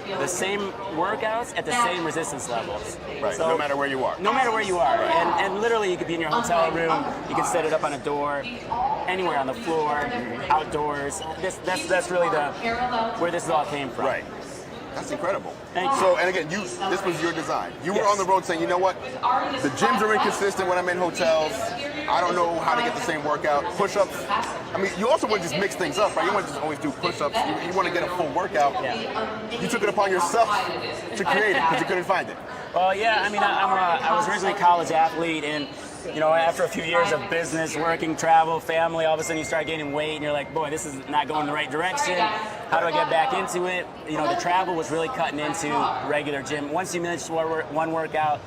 the same workouts at the same resistance levels? Right, So, no matter where you are. no matter where you are. And literally you could be in your hotel room, you can set it up on a door, anywhere on the floor, outdoors. That's really where this all came from. Right. That's incredible. Thank you. So, and again, this was your design. You were on the road saying, you know what? The gyms are inconsistent when I'm in hotels. I don't know how to get the same workout. Push-ups. I mean, you also want to just mix things up, right? You want to just always do push-ups. You want to get a full workout. Yeah. You took it upon yourself to create it because you couldn't find it. Well, yeah, I mean, I was originally a college athlete, and after a few years of business, working, travel, family, all of a sudden you start gaining weight, and you're like, boy, this is not going the right direction. How do I get back into it? The travel was really cutting into regular gym. Once you finish one workout,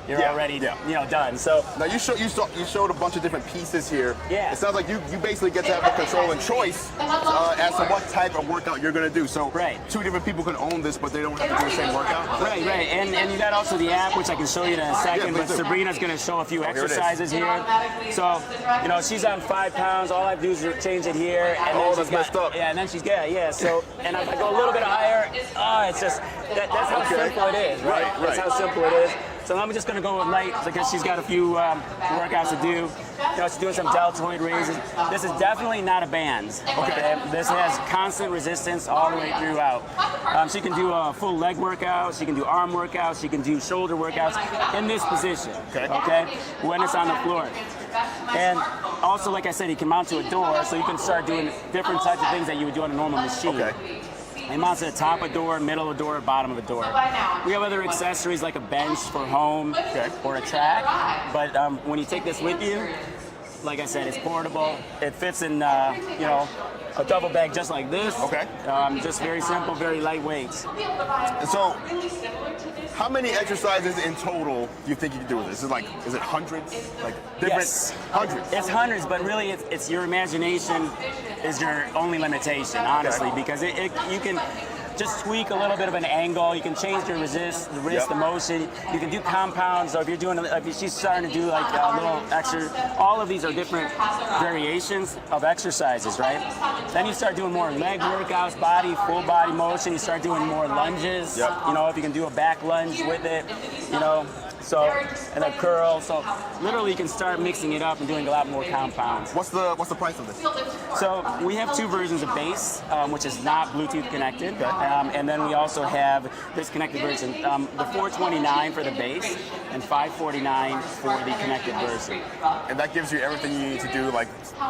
you're already done. So now you showed a bunch of different pieces here. Yeah. It sounds like you basically get to have the control and choice as to what type of workout you're going to do. So two different people can own this, but they don't have to do the same workout. Right. And you got also the app, which I can show you in a second. Yeah, but Sabrina's going to show a few exercises here. So she's on 5 pounds. All I do is change it here. And then that's messed up. Yeah, and then she's yeah. So and if I go a little bit higher, it's just that's how simple it is. Right. That's how simple it is. So I'm just going to go with light because she's got a few workouts to do. She's doing some deltoid raises. This is definitely not a band. Okay. This has constant resistance all the way throughout. She can do a full leg workout. She can do arm workouts. She can do shoulder workouts in this position. Okay. When it's on the floor. And also, like I said, you can mount to a door, so you can start doing different types of things that you would do on a normal machine. Okay. It mounts at the top of a door, middle of a door, bottom of a door. We have other accessories like a bench for home or a track. But when you take this with you, like I said, it's portable. It fits in, a double bag just like this. Okay. Just very simple, very lightweight. And so, how many exercises in total do you think you can do with this? Is it hundreds? Like different hundreds? It's hundreds, but really it's your imagination is your only limitation, honestly, because you can just tweak a little bit of an angle. You can change the wrist, the motion. You can do compounds. So if she's starting to do like a little extra, all of these are different variations of exercises, right? Then you start doing more leg workouts, full body motion. You start doing more lunges. If you can do a back lunge with it, So, and a curl. So, literally, you can start mixing it up and doing a lot more compounds. What's the price of this? So, we have two versions of base, which is not Bluetooth connected, and then we also have this connected version. The $429 for the base, and $549 for the connected version. And that gives you everything you need to do,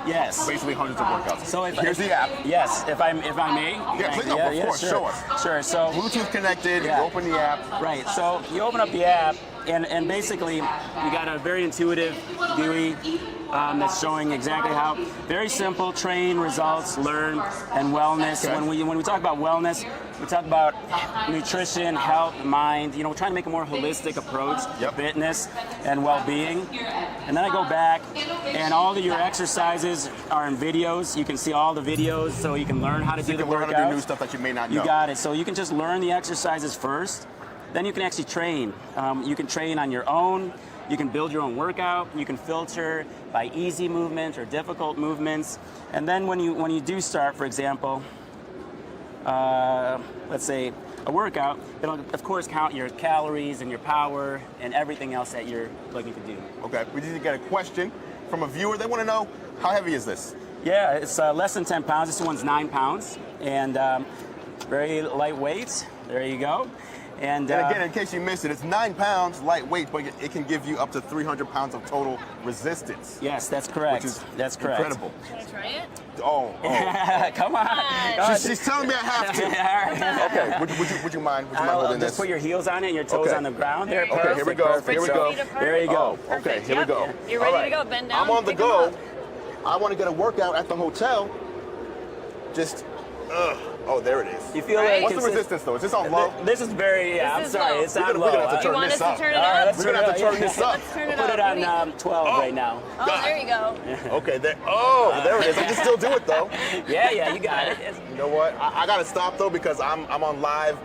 yes, basically hundreds of workouts. So here's the app. Yes, if I may. Yeah, please, of course, show us. Sure. So Bluetooth connected. You open the app. Right. So you open up the app, and basically you got a very intuitive GUI. that's showing exactly how. Very simple: train, results, learn, and wellness. Okay. When we talk about wellness, we talk about nutrition, health, mind. We're trying to make a more holistic approach to fitness and well-being. And then I go back, and all of your exercises are in videos. You can see all the videos, so you can learn how to do the learn how to do workout. new stuff that you may not know. You got it. So you can just learn the exercises first. Then you can actually train. You can train on your own. You can build your own workout. You can filter by easy movements or difficult movements. And then when you do start, for example, let's say a workout, it'll of course count your calories and your power and everything else that you're looking to do. Okay, we just get a question from a viewer. They want to know, how heavy is this? Yeah, it's less than 10 pounds. This one's 9 pounds, and very lightweight. There you go. And again, in case you missed it, it's 9 pounds, lightweight, but it can give you up to 300 pounds of total resistance. Yes, that's correct. Which is incredible. Can I try it? Oh. Come on. She's telling me I have to. Okay, would you mind holding Just this? put your heels on it and your toes Okay. on the ground. There, Okay, here we go. perfect. Here we So, go. there you go. Oh, okay, here we go. You're All ready right. to go. Bend down. I'm on the pick 'em go. up. I want to get a workout at the hotel. Just, oh, there it is. You feel like What's the resistance though? Is this on low? This is very, I'm This is sorry, low. it's We're on gonna low. have to You turn want us this to up. turn it All right, up? let's We're gonna have to turn this up. Let's turn it Put up. it on 12 right now. Oh, there you go. Okay, there it is. I can still do it though. Yeah, you got it. You know what? I gotta stop though because I'm on live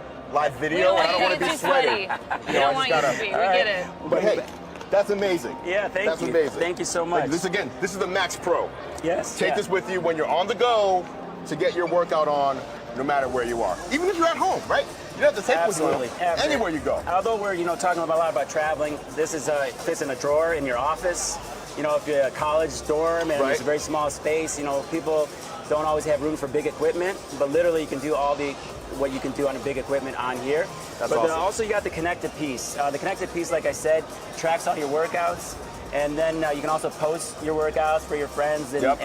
video We and I don't don't want to get be too sweaty. sweaty. We don't want you to be. We get it. But hey, that's amazing. Yeah, thank That's you. amazing. Thank you so much. This is the Max Pro. Yes. Take yeah. this with you when you're on the go to get your workout on, no matter where you are. Even if you're at home, right? You don't have to take it with Absolutely. you anywhere you go. Although we're talking a lot about traveling, this is fits in a drawer in your office. If you're a college dorm and Right. it's a very small space, people don't always have room for big equipment, but literally you can do all what you can do on a big equipment on here. That's but then awesome. also you got the connected piece. The connected piece, like I said, tracks all your workouts. And then you can also post your workouts for your friends and, Yep.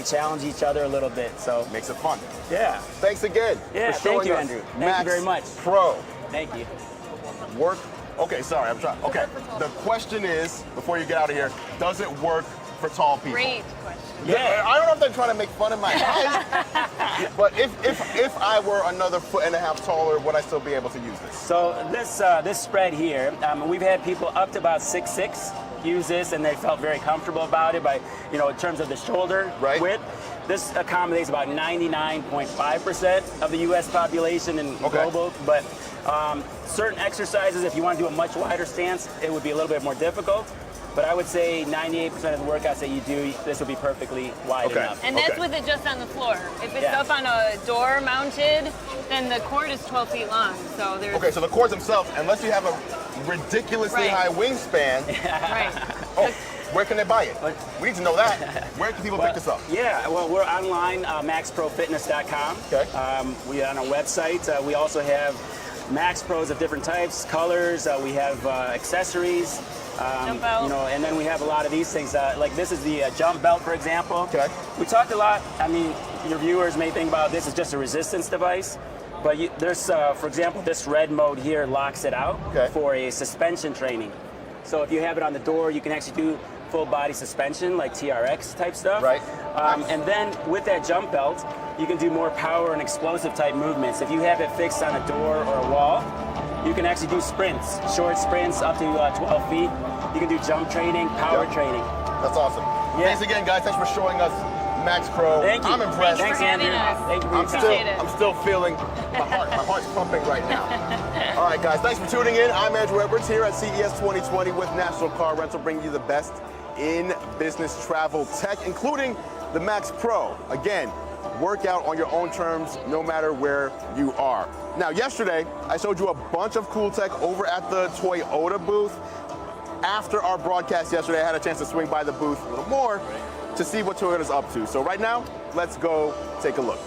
challenge each other a little bit. So Makes it fun. yeah, Thanks again Yeah, for showing thank you, us Andrew. Thank Max you very much. Pro. thank you. Work. Okay, sorry, I'm trying. Okay, the question is, before you get out of here, does it work for tall people? Great question. Yeah. I don't know if they're trying to make fun of my height, but if I were another 1.5 feet taller, would I still be able to use this? So this spread here, we've had people up to about 6'6" use this, and they felt very comfortable about it. By in terms of the shoulder Right. width, this accommodates about 99.5% of the U.S. population and Okay. global. But certain exercises, if you want to do a much wider stance, it would be a little bit more difficult. But I would say 98% of the workouts that you do, this would be perfectly wide Okay. enough. And that's Okay. with it just on the floor. If it's Yeah. up on a door mounted, then the cord is 12 feet long. So there's Okay, so the cords themselves, unless you have a ridiculously Right. high wingspan, right. oh, where can they buy it? We need to know that. Where can people pick this up? Yeah, well, we're online, maxprofitness.com. Okay. We on our website. We also have Max Pros of different types, colors. We have accessories. Jump belt. And then we have a lot of these things. Like this is the jump belt, for example. Okay. We talked a lot. I mean, your viewers may think about this as just a resistance device, but there's, for example, this red mode here locks it out Okay. for a suspension training. So if you have it on the door, you can actually do full body suspension, like TRX type stuff. Right. And then with that jump belt, you can do more power and explosive type movements. If you have it fixed on a door or a wall, you can actually do sprints, short sprints up to 12 feet. You can do jump training, power Yep. training. That's awesome. Yeah. Thanks again, guys. Thanks for showing us Max Pro. Thank you. I'm impressed. Thanks for having us. Thank you for your time. Appreciate it. I'm still feeling my heart's pumping right now. All right, guys, thanks for tuning in. I'm Andru Edwards here at CES 2020 with National Car Rental, bringing you the best in business travel tech, including the Max Pro. Again, work out on your own terms, no matter where you are. Now, yesterday, I showed you a bunch of cool tech over at the Toyota booth. After our broadcast yesterday, I had a chance to swing by the booth a little more to see what Toyota's up to. So right now, let's go take a look.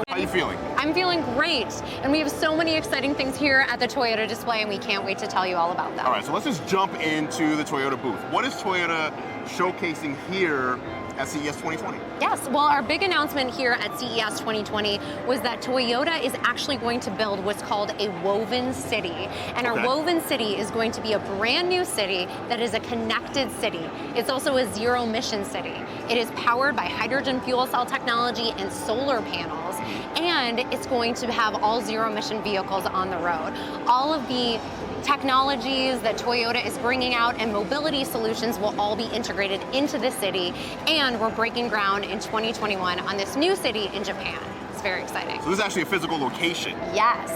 How are you feeling? I'm feeling great. And we have so many exciting things here at the Toyota display, and we can't wait to tell you all about them. All right, so let's just jump into the Toyota booth. What is Toyota showcasing here at CES 2020? Yes, well, our big announcement here at CES 2020 was that Toyota is actually going to build what's called a woven city. And our woven city is going to be a brand new city that is a connected city. It's also a zero emission city. It is powered by hydrogen fuel cell technology and solar panels. And it's going to have all zero emission vehicles on the road. All of the technologies that Toyota is bringing out and mobility solutions will all be integrated into the city, and we're breaking ground in 2021 on this new city in Japan. It's very exciting. So this is actually a physical location. Yes.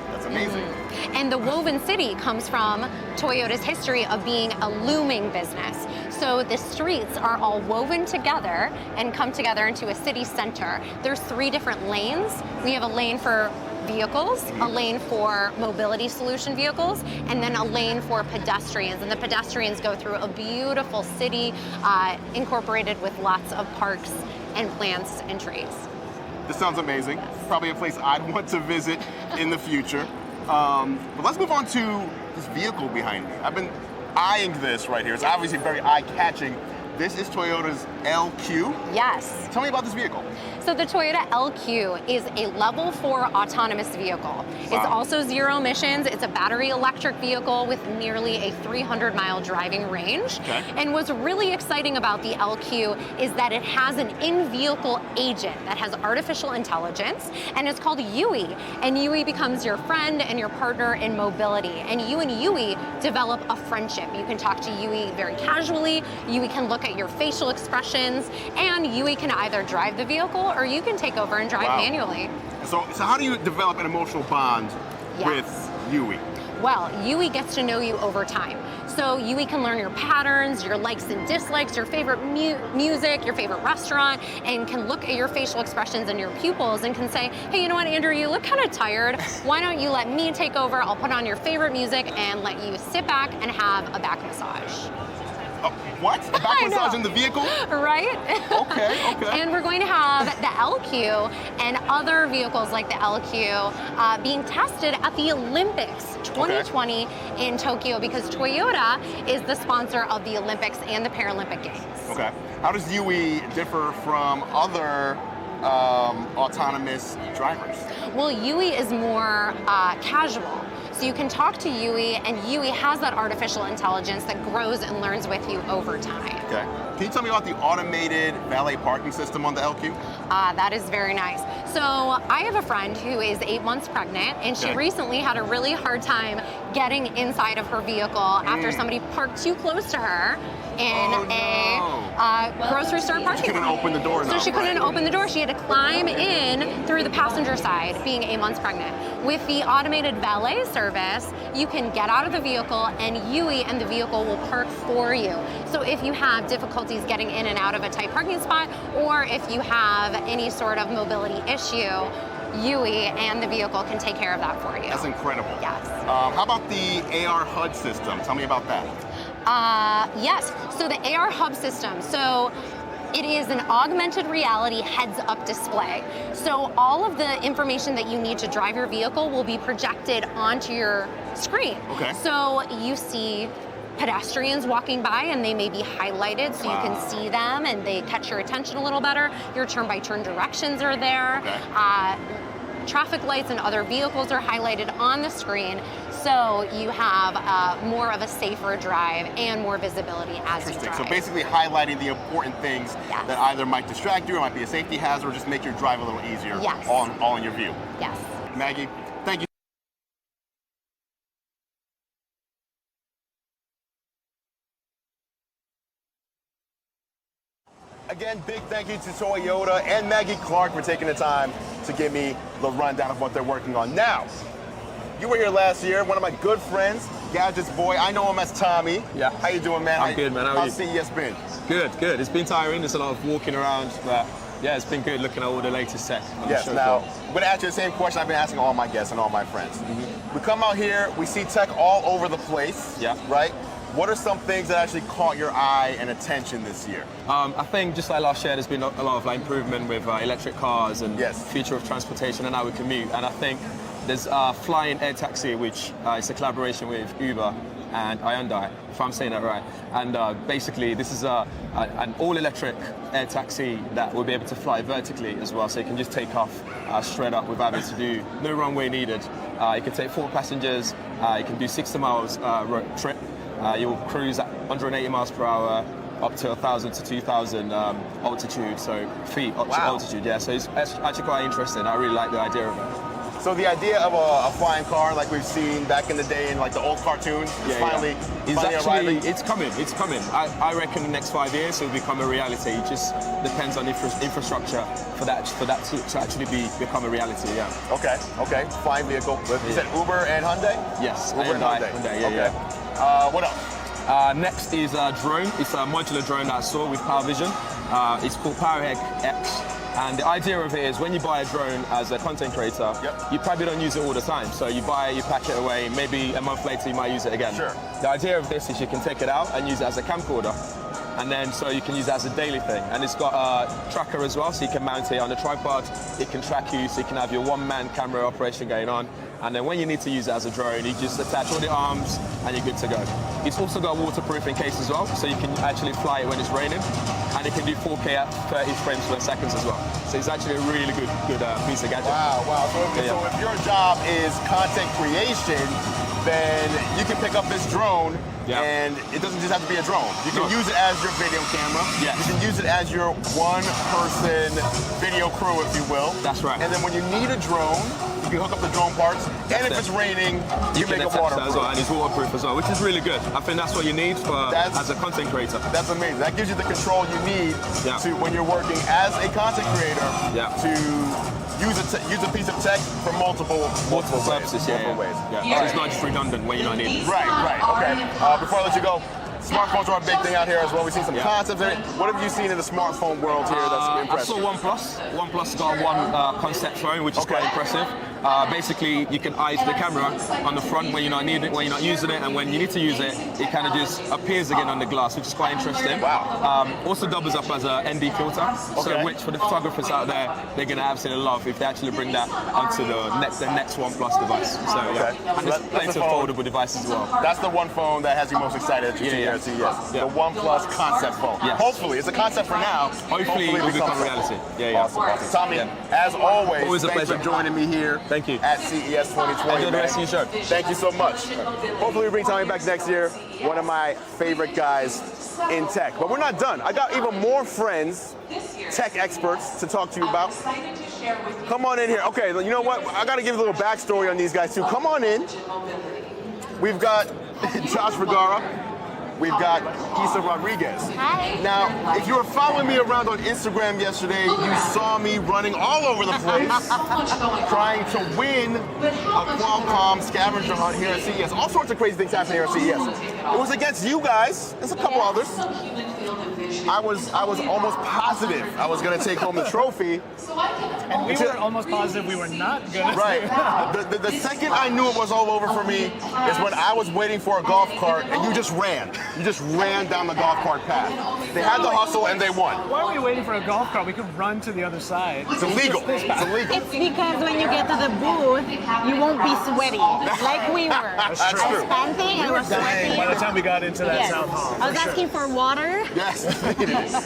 That's amazing. And the woven city comes from Toyota's history of being a looming business. So the streets are all woven together and come together into a city center. There's 3 different lanes. We have a lane for vehicles, a lane for mobility solution vehicles, and then a lane for pedestrians. And the pedestrians go through a beautiful city incorporated with lots of parks and plants and trees. This sounds amazing. Probably a place I'd want to visit in the future. But let's move on to this vehicle behind me. I've been eyeing this right here. It's obviously very eye-catching. This is Toyota's LQ. Yes. Tell me about this vehicle. So the Toyota LQ is a level 4 autonomous vehicle. It's also zero emissions. It's a battery electric vehicle with nearly a 300-mile driving range. Okay. And what's really exciting about the LQ is that it has an in-vehicle agent that has artificial intelligence, and it's called Yui. And Yui becomes your friend and your partner in mobility. And you and Yui develop a friendship. You can talk to Yui very casually. Yui can look at your facial expressions, and Yui can either drive the vehicle or you can take over and drive manually. So how do you develop an emotional bond with Yui? Well, Yui gets to know you over time. So Yui can learn your patterns, your likes and dislikes, your favorite music, your favorite restaurant, and can look at your facial expressions and your pupils and can say, hey, you know what, Andrew, you look kind of tired. Why don't you let me take over? I'll put on your favorite music and let you sit back and have a back massage. What? A back massage in the vehicle? Right? Okay. And we're going to have the LQ and other vehicles like the LQ being tested at the Olympics 2020 in Tokyo, because Toyota is the sponsor of the Olympics and the Paralympic Games. Okay. How does Yui differ from other autonomous drivers? Well, Yui is more casual. So you can talk to Yui, and Yui has that artificial intelligence that grows and learns with you over time. Okay. Can you tell me about the automated valet parking system on the LQ? That is very nice. So I have a friend who is 8 months pregnant, and she recently had a really hard time getting inside of her vehicle after somebody parked too close to her in a grocery store parking lot. She couldn't open the door. So she couldn't open the door. She had to climb in through the passenger side, being 8 months pregnant. With the automated valet service, you can get out of the vehicle, and Yui and the vehicle will park for you. So if you have difficulties getting in and out of a tight parking spot, or if you have any sort of mobility issue, Yui and the vehicle can take care of that for you. That's incredible. Yes. How about the AR HUD system? Tell me about that. Yes, so the AR hub system. So it is an augmented reality heads-up display. So all of the information that you need to drive your vehicle will be projected onto your screen. Okay. So you see pedestrians walking by, and they may be highlighted so you can see them and they catch your attention a little better. Your turn-by-turn directions are there. Okay. Traffic lights and other vehicles are highlighted on the screen, so you have more of a safer drive and more visibility as you drive. So basically highlighting the important things that either might distract you or might be a safety hazard, or just make your drive a little easier all in your view. Yes. Maggie, thank you. Again, big thank you to Toyota and Maggie Clark for taking the time to give me the rundown of what they're working on. Now, you were here last year, one of my good friends, Gadgets Boy. I know him as Tommy. Yeah. How you doing, man? I'm good, man. How are you? How's CES been? Good. It's been tiring. There's a lot of walking around, but yeah, it's been good looking at all the latest tech. Yes, now, I'm going to ask you the same question I've been asking all my guests and all my friends. We come out here, we see tech all over the place, right? what are some things that actually caught your eye and attention this year? I think just like last year, there's been a lot of like improvement with electric cars and future of transportation and how we commute. And I think there's flying air taxi, which is a collaboration with Uber and Hyundai, if I'm saying that right. And basically, this is an all-electric air taxi that will be able to fly vertically as well, so you can just take off straight up without having to do no runway needed. You can take 4 passengers. You can do 60 miles trip. You'll cruise at 180 miles per hour up to 1,000 to 2,000 altitude, so feet altitude. Yeah, so it's actually quite interesting. I really like the idea of it. So the idea of a flying car, like we've seen back in the day in like the old cartoons, is finally arriving. It's coming. I reckon the next 5 years it'll become a reality. It just depends on infrastructure for that to actually become a reality. Yeah. Okay. Flying vehicle. You said Uber and Hyundai? Yes. Uber and Hyundai. Yeah. What else? Next is a drone. It's a modular drone that I saw with Power Vision. It's called Powerhead X. And the idea of it is when you buy a drone as a content creator, you probably don't use it all the time. So you buy it, you pack it away, maybe a month later you might use it again. Sure. The idea of this is you can take it out and use it as a camcorder. And then so you can use it as a daily thing. And it's got a tracker as well, so you can mount it on a tripod. It can track you, so you can have your one-man camera operation going on. And then when you need to use it as a drone, you just attach all the arms and you're good to go. It's also got a waterproofing case as well, so you can actually fly it when it's raining. And it can do 4K at 30 frames per second as well. So it's actually a really good piece of gadget. Wow. So if your job is content creation, then you can pick up this drone, and it doesn't just have to be a drone. You can use it as your video camera. Yes. You can use it as your one-person video crew, if you will. That's right. And then when you need a drone, you can hook up the drone parts, and if it's raining, you can make it waterproof. As well, and it's waterproof as well, which is really good. I think that's what you need as a content creator. That's amazing. That gives you the control you need to when you're working as a content creator to use a piece of tech for multiple purposes. ways. So it's not just redundant when you're not needed. Right. Okay. Before I let you go, smartphones are a big thing out here as well. We've seen some concepts in it. What have you seen in the smartphone world here that's impressive? I saw OnePlus. OnePlus got one concept phone, which is quite impressive. Basically, you can eyes the camera on the front when you're not needing it, when you're not using it, and when you need to use it, it kind of just appears again on the glass, which is quite interesting. Wow. Also doubles up as an ND filter, so which for the photographers out there, they're going to absolutely love if they actually bring that onto the next OnePlus device. So and there's plenty of foldable devices as well. That's the one phone that has you most excited at here at CES. The OnePlus concept phone. Hopefully, it's a concept for now. Hopefully it will become reality. Awesome. Tommy, as always, a thanks pleasure for joining me here. Thank you. At CES 2020. Enjoy the rest of your show. Thank you so much. Hopefully we bring Tommy back next year. One of my favorite guys in tech. But we're not done. I got even more friends, tech experts, to talk to you about. Come on in here. Okay, you know what? I got to give a little backstory on these guys too. Come on in. We've got Josh Vergara. We've got Isa Rodriguez. Hi. Now, if you were following me around on Instagram yesterday, you saw me running all over the place trying to win a Qualcomm scavenger hunt here at CES. All sorts of crazy things happening here at CES. It was against you guys. There's a couple others. I was almost positive I was going to take home the trophy. And we were almost positive we were not going to. Right. The second I knew it was all over for me is when I was waiting for a golf cart and you just ran. You just ran down the golf cart path. They had the hustle and they won. Why were we waiting for a golf cart? We could run to the other side. It's illegal. It's illegal. It's because when you get to the booth, you won't be sweaty like we were. That's true. Panting and we're sweating. By the time we got into that South Hall. I was asking for water. Yes.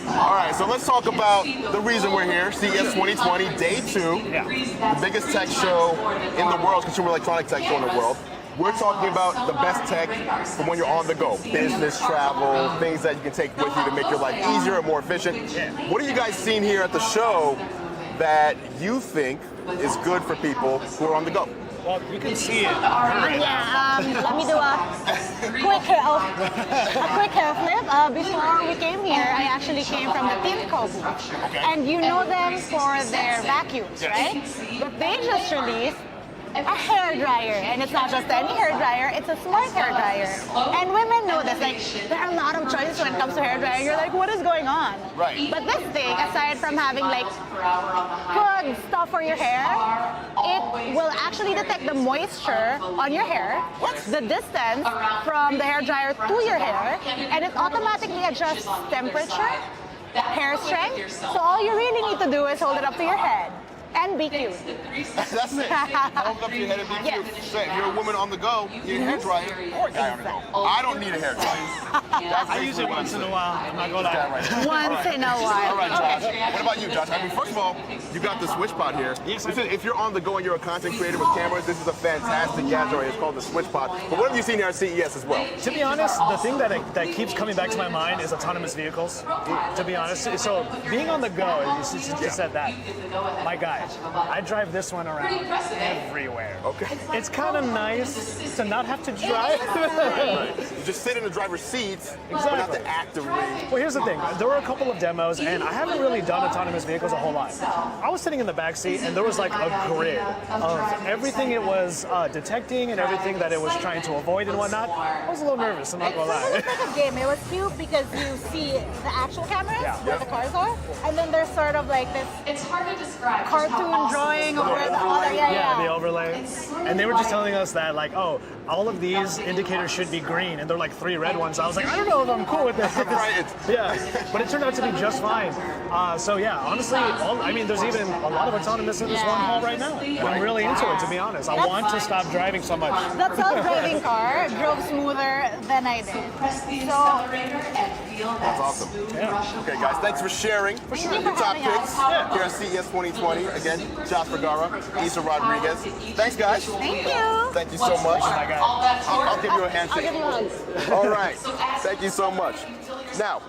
All right, so let's talk about the reason we're here, CES 2020, Day 2, the biggest tech show in the world, consumer electronic tech show in the world. We're talking about the best tech for when you're on the go, business, travel, things that you can take with you to make your life easier and more efficient. What have you guys seen here at the show that you think is good for people who are on the go? Well, you can see it. Let me do a quick hair flip. Before we came here, I actually came from the Timco booth. And you know them for their vacuums, right? But they just released a hair dryer, and it's not just any hair dryer, it's a smart hair dryer. And women know this, like there are a lot of choices when it comes to hair dryer. You're like, what is going on? Right. But this thing, aside from having like good stuff for your hair, it will actually detect the moisture on your hair, the distance from the hair dryer to your hair, and it automatically adjusts temperature, hair strength. So all you really need to do is hold it up to your head and be cute. That's it. Hold it up to your head and be cute. So if you're a woman on the go, you need a hair dryer or a guy on the go. I don't need a hair dryer. I use it once in a while. I'm not gonna lie. Once in a while. All right, Josh. What about you, Josh? I mean, first of all, you got the switch pod here. Yes, If you're on the go and you're a content creator with cameras, this is a fantastic gadget. It's called the switch pod. But what have you seen here at CES as well? To be honest, the thing that keeps coming back to my mind is autonomous vehicles. To be honest, so being on the go, you just said that. My guy, I drive this one around everywhere. Okay. It's kind of nice to not have to drive. Right. You just sit in the driver's seat, but not to actively. Well, here's the thing. There were a couple of demos, and I haven't really done autonomous vehicles a whole lot. I was sitting in the back seat, and there was like a grid of everything it was detecting and everything that it was trying to avoid and whatnot. I was a little nervous, I'm not gonna lie. It was like a game. It was cute because you see the actual cameras where the cars are, and then there's sort of like this cartoon drawing of where the other, the overlay. And they were just telling us that like, oh, all of these indicators should be green, and they're like 3 red ones. I was like, I don't know if I'm cool with this. Yeah, but it turned out to be just fine. So yeah, honestly, there's even a lot of autonomous in this one hall right now. I'm really into it, to be honest. I want to stop driving so much. That self-driving car drove smoother than I did. So That's awesome. Yeah. Okay, guys, thanks for sharing your top picks here at CES 2020. Again, Josh Vergara, Isa Rodriguez. Thanks, guys. thank you. Thank you so much. I'll give you a handshake. I'll give you one. All right. Thank you so much. Now,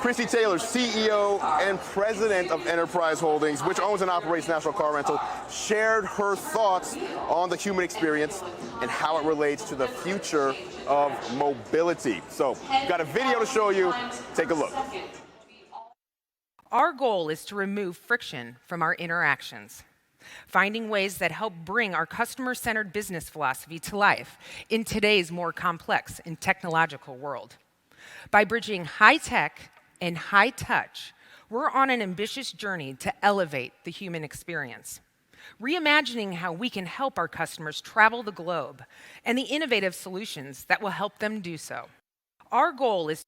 Chrissy Taylor, CEO and President of Enterprise Holdings, which owns and operates National Car Rental, shared her thoughts on the human experience and how it relates to the future of mobility. So, we've got a video to show you. Take a look. Our goal is to remove friction from our interactions, finding ways that help bring our customer-centered business philosophy to life in today's more complex and technological world. By bridging high-tech and high-touch, we're on an ambitious journey to elevate the human experience, reimagining how we can help our customers travel the globe and the innovative solutions that will help them do so. Our goal is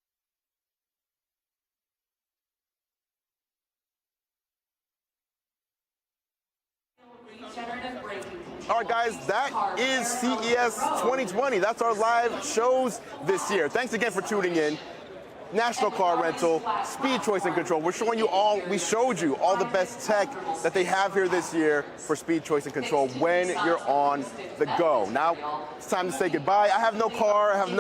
All right, guys, that is CES 2020. That's our live shows this year. Thanks again for tuning in. National Car Rental, Speed Choice and Control. We showed you all the best tech that they have here this year for Speed Choice and Control when you're on the go. Now, it's time to say goodbye. I have no car, I have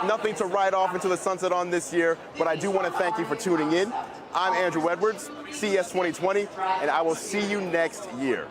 nothing to ride off into the sunset on this year, but I do want to thank you for tuning in. I'm Andru Edwards, CES 2020, and I will see you next year.